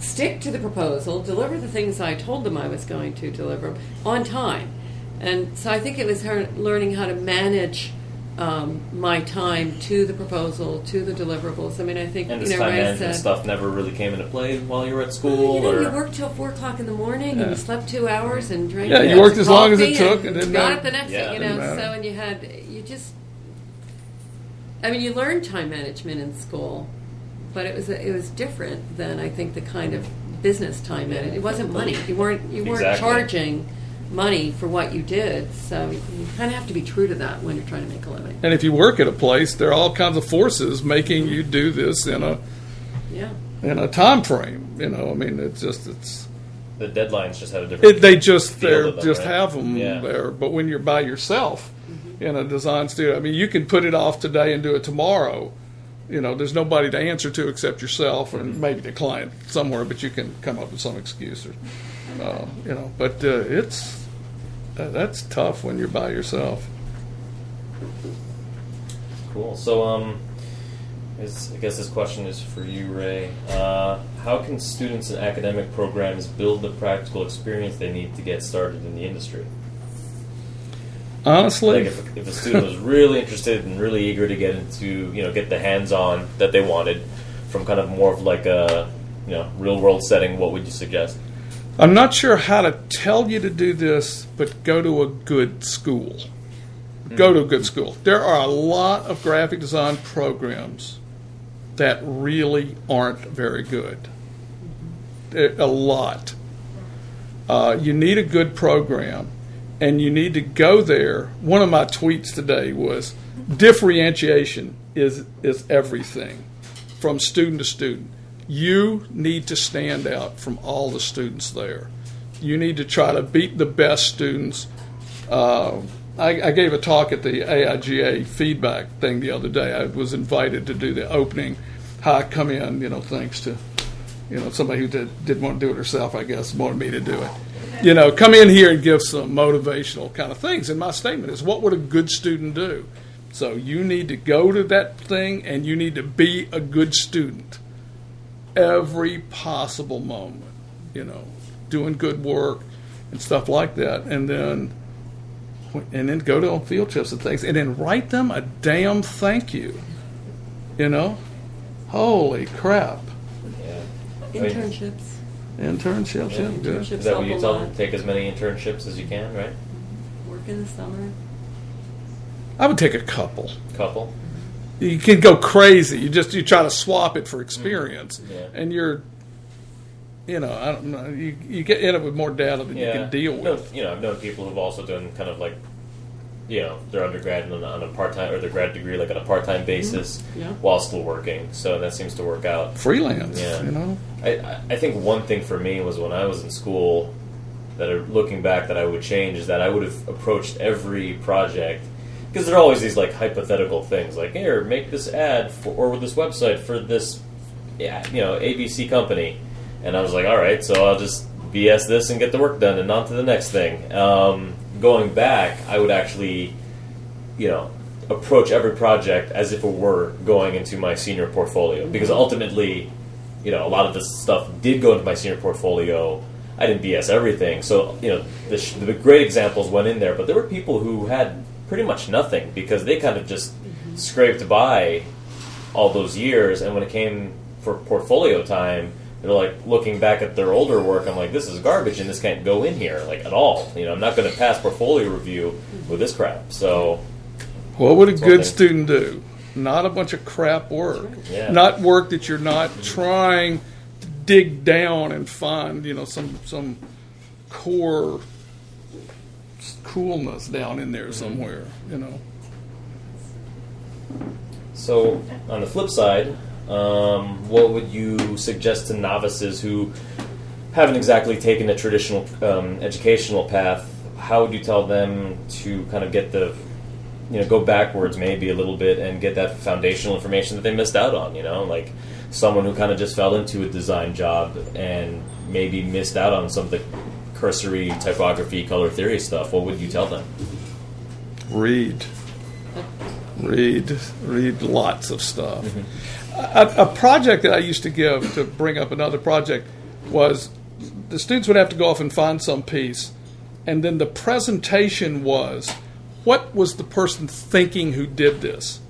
Stick to the proposal, deliver the things I told them I was going to deliver on time. And so I think it was her learning how to manage my time to the proposal, to the deliverables. I mean, I think, And this time management stuff never really came into play while you were at school? You worked till 4 o'clock in the morning and you slept 2 hours and drank you worked as long as it coffee took. And got up the next day, matter. so, and you learned time management in school, but it was different than, I think, the kind of business time management. It wasn't money. You weren't Exactly. charging money for what you did, so you kind of have to be true to that when you're trying to make a living. And if you work at a place, there are all kinds of forces making you do this in a time frame. It's The deadlines just have a different they just feel to them, right? have them there. But when you're by yourself in a design studio, you can put it off today and do it tomorrow. There's nobody to answer to except yourself and maybe the client somewhere, but you can come up with some excuse or, But that's tough when you're by yourself. Cool. So, I guess this question is for you, Ray. How can students in academic programs build the practical experience they need to get started in the industry? Honestly, like if a student was really interested and really eager to get into, get the hands-on that they wanted from kind of more of like a, real-world setting, what would you suggest? I'm not sure how to tell you to do this, but go to a good school. Go to a good school. There are a lot of graphic design programs that really aren't very good. A lot. You need a good program, and you need to go there. One of my tweets today was, differentiation is everything from student to student. You need to stand out from all the students there. You need to try to beat the best students. I gave a talk at the AIGA feedback thing the other day. I was invited to do the opening. How I come in, thanks to, somebody who didn't want to do it herself, I guess, wanted me to do it. Come in here and give some motivational kind of things. And my statement is, what would a good student do? So you need to go to that thing and you need to be a good student every possible moment, doing good work and stuff like that. And then go to field trips and things, and then write them a damn thank you. Holy crap! Internships. Internships, yeah, good. Internships Is that what you help a tell lot. them? Take as many internships as you can, right? Work in the summer. I would take a couple. Couple. You can go crazy. You try to swap it for experience, and you're, I don't know. You get end up with more data than you can deal with. I've known people who've also done kind of like, their undergrad on a part-time or their grad degree like on a part-time basis while still working. So that seems to work out. Freelance, I think one thing for me was when I was in school looking back that I would change is that I would have approached every project, because there are always these like hypothetical things like, here, make this ad or this website for this ABC company, and I was like, all right, so I'll just BS this and get the work done and on to the next thing. Going back, I would actually approach every project as if it were going into my senior portfolio, because ultimately a lot of this stuff did go into my senior portfolio. I didn't BS everything, so the great examples went in there, but there were people who had pretty much nothing because they kind of just scraped by all those years, and when it came for portfolio time, they're like looking back at their older work, I'm like, this is garbage and this can't go in here like at all. I'm not going to pass portfolio review with this crap. So what would a good student do? Not a bunch of crap work. Not work that you're not trying to dig down and find some core coolness down in there somewhere, So on the flip side, what would you suggest to novices who haven't exactly taken a traditional educational path? How would you tell them to kind of get the go backwards maybe a little bit and get that foundational information that they missed out on. Like someone who kind of just fell into a design job and maybe missed out on some of the cursory typography, color theory stuff. What would you tell them? Read lots of stuff. A project that I used to give, to bring up another project, was the students would have to go off and find some piece, and then the presentation was, what was the person thinking who did this?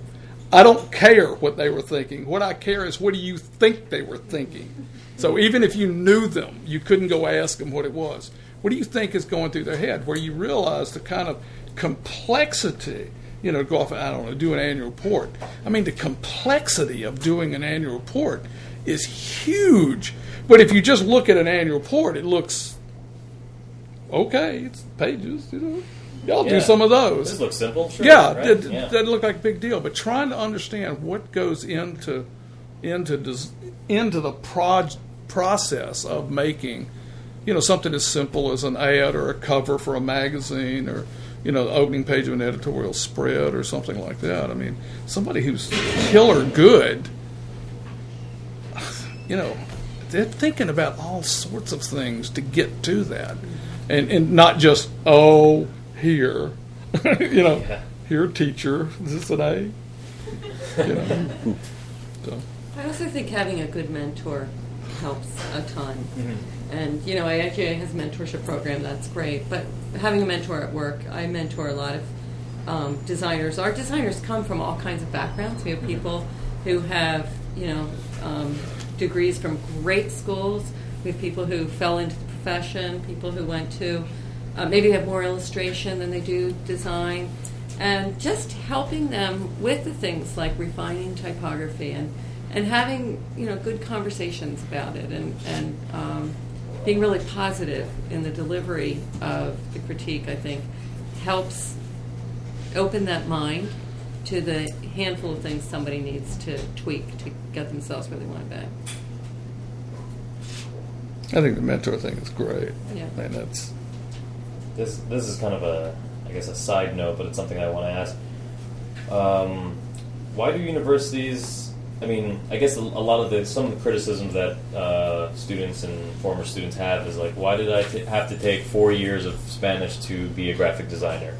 I don't care what they were thinking. What I care is, what do you think they were thinking? So even if you knew them, you couldn't go ask them what it was. What do you think is going through their head? Where you realize the kind of complexity, go off and, do an annual report. I mean, the complexity of doing an annual report is huge. But if you just look at an annual report, it looks okay. It's pages, Y'all do some of those. This looks simple. Sure, yeah, right? it doesn't look like a big deal. But trying to understand what goes into the process of making, something as simple as an ad or a cover for a magazine, or the opening page of an editorial spread or something like that. I mean, somebody who's killer good, they're thinking about all sorts of things to get to that, and not just here, here, teacher, is this an A? So. I also think having a good mentor helps a ton. And, IIGA has a mentorship program, that's great. But having a mentor at work, I mentor a lot of designers. Our designers come from all kinds of backgrounds. We have people who have, degrees from great schools. We have people who fell into the profession, people who went to maybe have more illustration than they do design. And just helping them with the things like refining typography and having, good conversations about it and being really positive in the delivery of the critique, I think, helps open that mind to the handful of things somebody needs to tweak to get themselves where they want to be. I think the mentor thing is great. Yeah. And that's... This is kind of a side note, but it's something I want to ask. Why do universities... I guess some of the criticisms that students and former students have is like, why did I have to take 4 years of Spanish to be a graphic designer?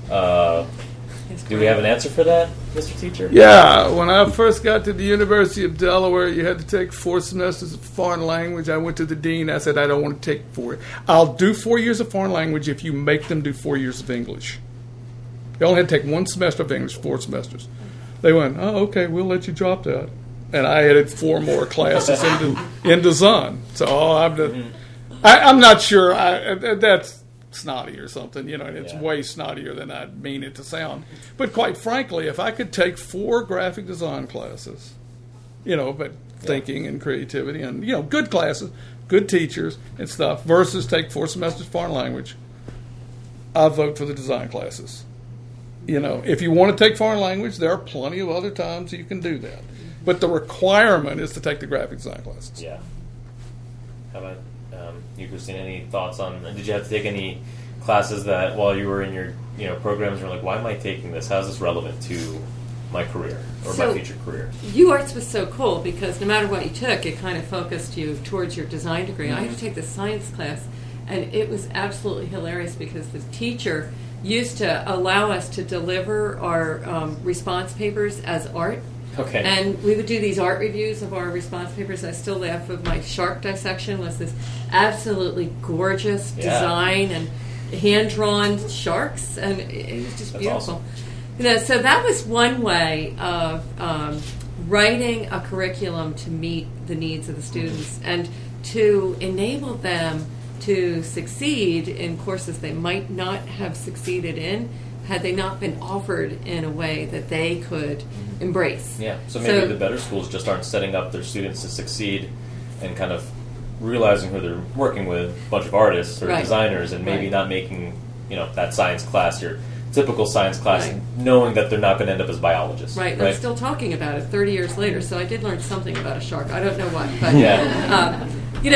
Do we have an answer for that, Mr. Teacher? Yeah, when I first got to the University of Delaware, you had to take 4 semesters of foreign language. I went to the dean. I said, I don't want to take 4. I'll do 4 years of foreign language if you make them do 4 years of English. They only had to take 1 semester of English, 4 semesters. They went, oh, okay, we'll let you drop that. And I added 4 more classes in design. So I'm not sure. That's snotty or something, and it's way snottier than I mean it to sound. But quite frankly, if I could take 4 graphic design classes, but thinking and creativity and, good classes, good teachers and stuff, versus take 4 semesters foreign language, I vote for the design classes. If you want to take foreign language, there are plenty of other times you can do that. But the requirement is to take the graphic design classes. Yeah. How about you, Christine? Any thoughts on? Did you have to take any classes that while you were in your programs, you're like, why am I taking this? How is this relevant to my career or my future career? UArts was so cool because no matter what you took, it kind of focused you towards your design degree. I had to take the science class, and it was absolutely hilarious because the teacher used to allow us to deliver our response papers as art. Okay. And we would do these art reviews of our response papers. I still laugh with my shark dissection was this absolutely gorgeous design and hand-drawn sharks, and it was just beautiful. Awesome. So that was one way of writing a curriculum to meet the needs of the students and to enable them to succeed in courses they might not have succeeded in had they not been offered in a way that they could embrace. Yeah, so maybe the better schools just aren't setting up their students to succeed and kind of realizing who they're working with, a bunch of artists or designers, and maybe not making, that science class your typical science class, knowing that they're not going to end up as biologists. Right, I'm still talking about it 30 years later, so I did learn something about a shark. I don't know what, but...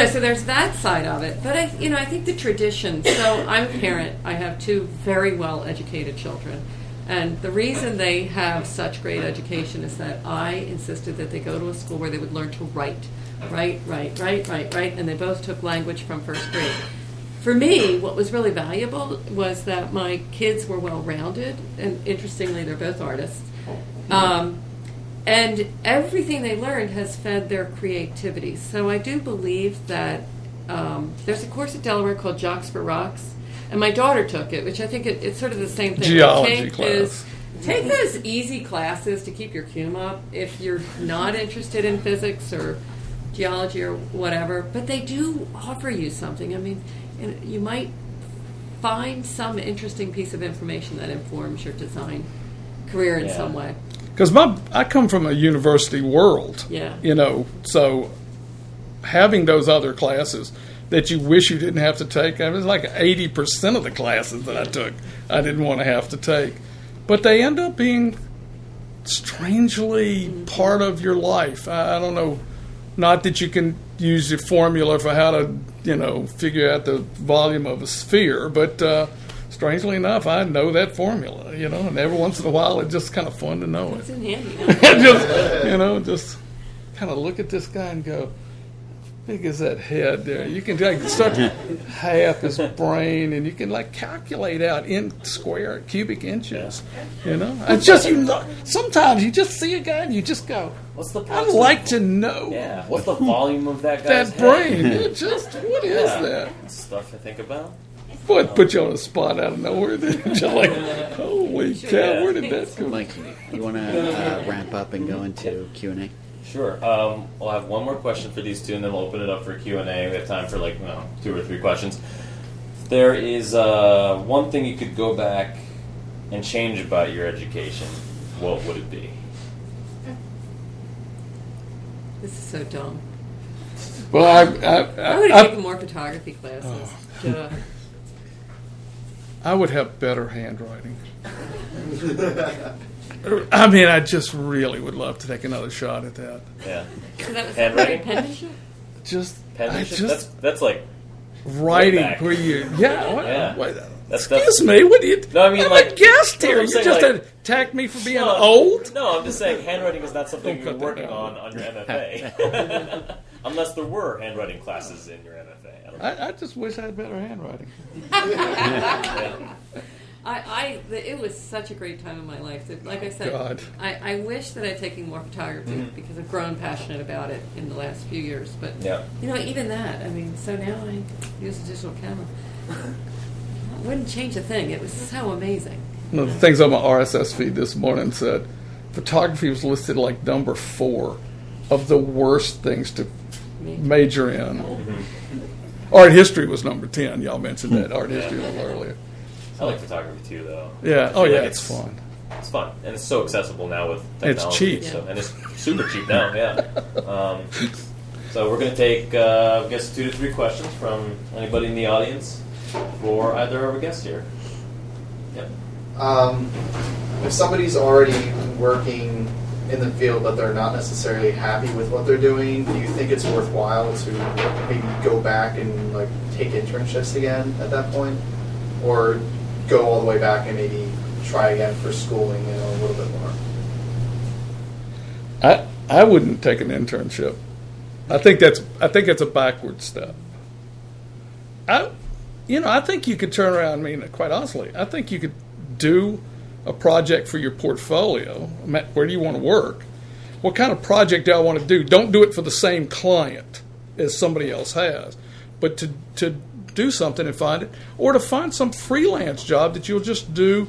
so there's that side of it. But, I think the tradition, so I'm a parent. I have 2 very well-educated children. And the reason they have such great education is that I insisted that they go to a school where they would learn to write, and they both took language from first grade. For me, what was really valuable was that my kids were well-rounded, and interestingly, they're both artists. And everything they learned has fed their creativity. So I do believe that there's a course at Delaware called Jocks for Rocks, and my daughter took it, which I think it's sort of the same thing. Geology class. Take those easy classes to keep your cum up if you're not interested in physics or geology or whatever, but they do offer you something. I mean, you might find some interesting piece of information that informs your design career in some way. Because I come from a university world, so having those other classes that you wish you didn't have to take, it was like 80% of the classes that I took I didn't want to have to take. But they end up being strangely part of your life. I don't know, not that you can use your formula for how to, figure out the volume of a sphere, but strangely enough, I know that formula, and every once in a while it's just kind of fun to know It's it. in handy. just kind of look at this guy and go, how big is that head there? You can start half his brain, and you can calculate out in square cubic inches. It's just sometimes you just see a guy and you just go, What's the I'd like to know. Yeah. What's the volume of that guy's that brain? What is that? Stuff to think about. What put you on a spot out of nowhere? You're like, holy cow, where did that come? Mike, you want to ramp up and go into Q&A? Sure. We'll have one more question for these two, and then we'll open it up for Q&A. We have time for 2 or 3 questions. There is one thing you could go back and change about your education. What would it be? This is so dumb. Well, I would have taken more photography classes. I would have better handwriting. I mean, I just really would love to take another shot at that. Yeah. So that was Handwriting? penmanship? Penmanship? That's like writing back. where you excuse me, what do you? No, I mean, I'm like, a guest here. I'm You saying, just like, attacked me for being old. No, I'm just saying handwriting is not something Don't you're cut that working down. on your MFA. Unless there were handwriting classes in your MFA. I don't know. I just wish I had better handwriting. It was such a great time in my life. Like I said, God. I wish that I'd taken more photography because I've grown passionate about it in the last few years. But even that, so now I use a digital camera. I wouldn't change a thing. It was so amazing. One of the things on my RSS feed this morning said photography was listed like number 4 of the worst things to major in. Art history was number 10. Y'all mentioned that. Art history a little earlier. I like photography too, though. Yeah. Oh, yeah. It's fun. It's fun, and it's so accessible now with technology. It's cheap, and it's super cheap now. Yeah. So we're going to take, I guess, 2 to 3 questions from anybody in the audience for either of our guests here. Yep. If somebody's already working in the field but they're not necessarily happy with what they're doing, do you think it's worthwhile to maybe go back and take internships again at that point, or go all the way back and maybe try again for schooling a little bit more? I wouldn't take an internship. I think that's a backward step. I think you could turn around. Quite honestly, I think you could do a project for your portfolio. Where do you want to work? What kind of project do I want to do? Don't do it for the same client as somebody else has, but to do something and find it, or to find some freelance job that you'll just do.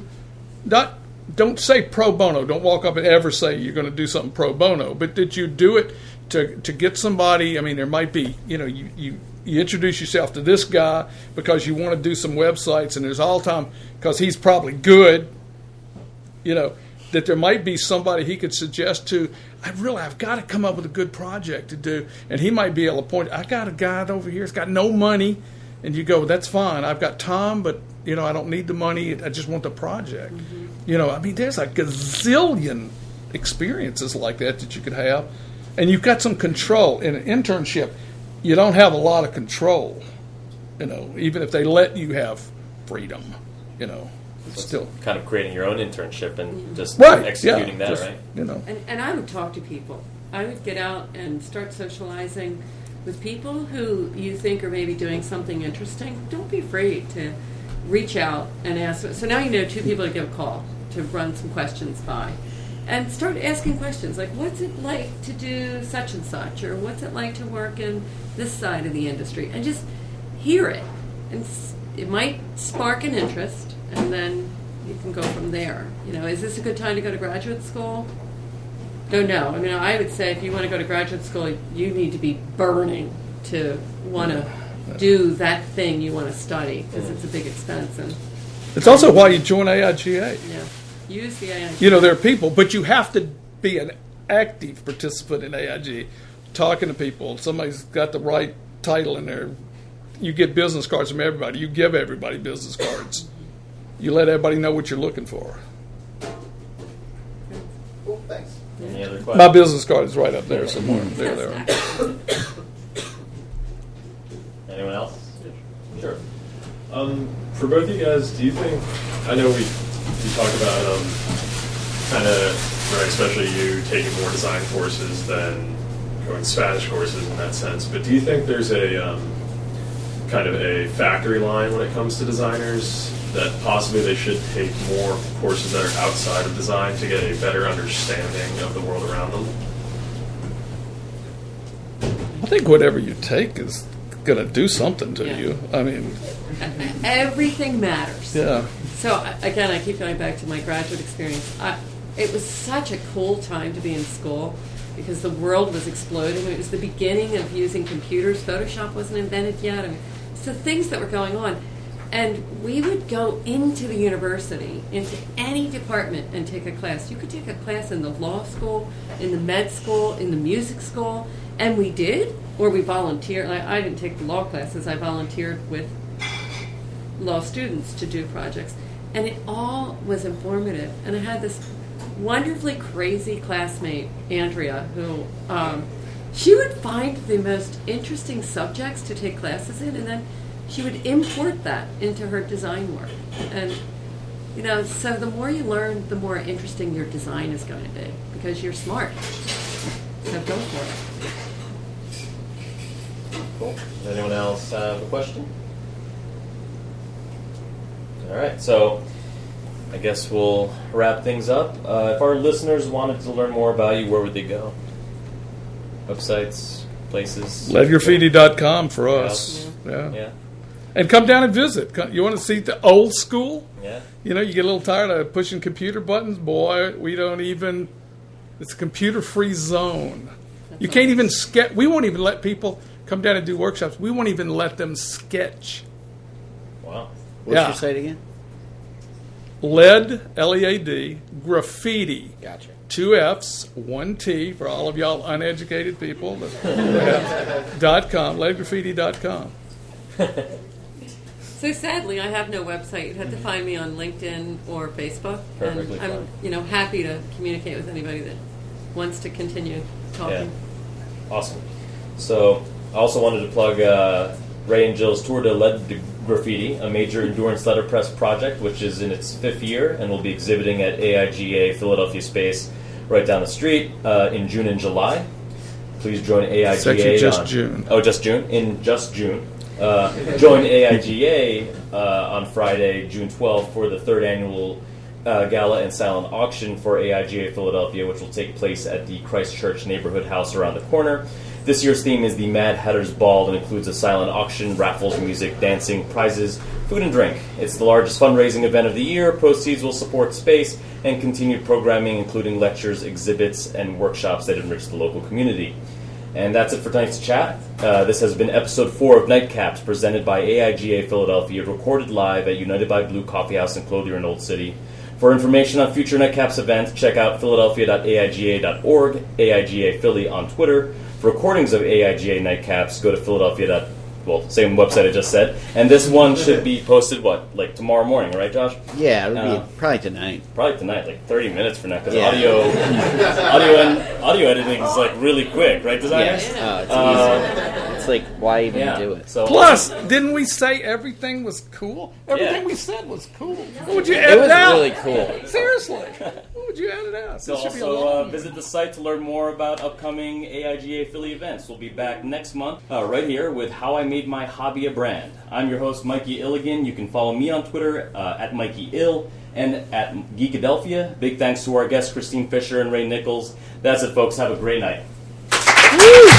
Don't say pro bono. Don't walk up and ever say you're going to do something pro bono, but that you do it to get somebody. There might be, you introduce yourself to this guy because you want to do some websites, and there's all time because he's probably good. That there might be somebody he could suggest to. I've got to come up with a good project to do, and he might be able to point. I got a guy over here. He's got no money, and you go, that's fine. I've got time, but I don't need the money. I just want the project. There's a gazillion experiences like that you could have, and you've got some control. In an internship, you don't have a lot of control. Even if they let you have freedom, Still. Kind of creating your own internship and just Right, executing yeah, that, just, right? You know. And I would talk to people. I would get out and start socializing with people who you think are maybe doing something interesting. Don't be afraid to reach out and ask. So now you know 2 people to give a call to run some questions by. And start asking questions like, what's it like to do such and such? Or what's it like to work in this side of the industry? And just hear it. And it might spark an interest, and then you can go from there. You know, is this a good time to go to graduate school? Don't know. I mean, I would say if you want to go to graduate school, you need to be burning to want to do that thing you want to study, because it's a big expense. And It's also why you join AIGA. yeah, use the AIG. You know, there are people, but you have to be an active participant in AIG, talking to people. Somebody's got the right title in there. You get business cards from everybody. You give everybody business cards. You let everybody know what you're looking for. Cool, thanks. Any other questions? My business card is right up there somewhere. There. Anyone else? Sure. For both of you guys, do you think, I know we talk about kind of, right, especially you taking more design courses than going Spanish courses in that sense, but do you think there's a kind of a factory line when it comes to designers, that possibly they should take more courses that are outside of design to get a better understanding of the world around them? I think whatever you take is going to do something to Yeah. you. I mean, Everything matters. yeah. So again, I keep going back to my graduate experience. It was such a cool time to be in school because the world was exploding. It was the beginning of using computers. Photoshop wasn't invented yet. I mean, so things that were going on. And we would go into the university, into any department, and take a class. You could take a class in the law school, in the med school, in the music school, and we did, or we volunteered. I didn't take the law classes. I volunteered with law students to do projects. And it all was informative. And I had this wonderfully crazy classmate, Andrea, who she would find the most interesting subjects to take classes in, and then she would import that into her design work. And, you know, so the more you learn, the more interesting your design is going to be, because you're smart. So go for it. Cool. Does anyone else have a question? All right, so I guess we'll wrap things up. If our listeners wanted to learn more about you, where would they go? Websites, places? LedGraffiti.com for us. Yeah. Yeah. And come down and visit. You want to see the old school? Yeah. You know, you get a little tired of pushing computer buttons. Boy, we don't even, it's a computer-free zone. You can't even sketch. We won't even let people come down and do workshops. We won't even let them sketch. Wow. What's Yeah. your site again? Lead, L-E-A-D, graffiti. Gotcha. 2 F's, 1 T for all of y'all uneducated people. .com, leadgraffiti.com. So sadly, I have no website. You'd have to find me on LinkedIn or Facebook. Perfectly and I'm, fine. happy to communicate with anybody that wants to continue talking. Yeah. Awesome. So I also wanted to plug Ray and Jill's Tour de Lead Graffiti, a major endurance letterpress project, which is in its 5th year and will be exhibiting at AIGA Philadelphia Space right down the street in June and July. Please join AIGA. It's actually just June. Oh, just June? In just June. Join AIGA on Friday, June 12th, for the 3rd annual gala and silent auction for AIGA Philadelphia, which will take place at the Christchurch Neighborhood House around the corner. This year's theme is the Mad Hatter's Ball and includes a silent auction, raffles, music, dancing, prizes, food and drink. It's the largest fundraising event of the year. Proceeds will support space and continued programming, including lectures, exhibits, and workshops that enrich the local community. And that's it for tonight's chat. This has been episode 4 of Nightcaps, presented by AIGA Philadelphia, recorded live at United by Blue Coffeehouse and Clothier in Old City. For information on future Nightcaps events, check out philadelphia.aiga.org, AIGA Philly on Twitter. For recordings of AIGA Nightcaps, go to philadelphia. Well, same website I just said. And this one should be posted, like tomorrow morning, right, Josh? Yeah, it'll be probably tonight. Probably tonight, like 30 minutes from now, because Yeah. audio editing is like really quick, right, designers? Yes. It's easy. It's like, why even Yeah. do it? So Plus, didn't we say everything was cool? Everything Yeah. we said was cool. What would you It edit was out? really cool. Seriously. What would you edit out? So This should be a also long- visit the site to learn more about upcoming AIGA Philly events. We'll be back next month right here with How I Made My Hobby a Brand. I'm your host, Mikey Ilagan. You can follow me on Twitter at Mikey Ill and at Geekadelphia. Big thanks to our guests, Christine Fischer and Ray Nichols. That's it, folks. Have a great night. Woo!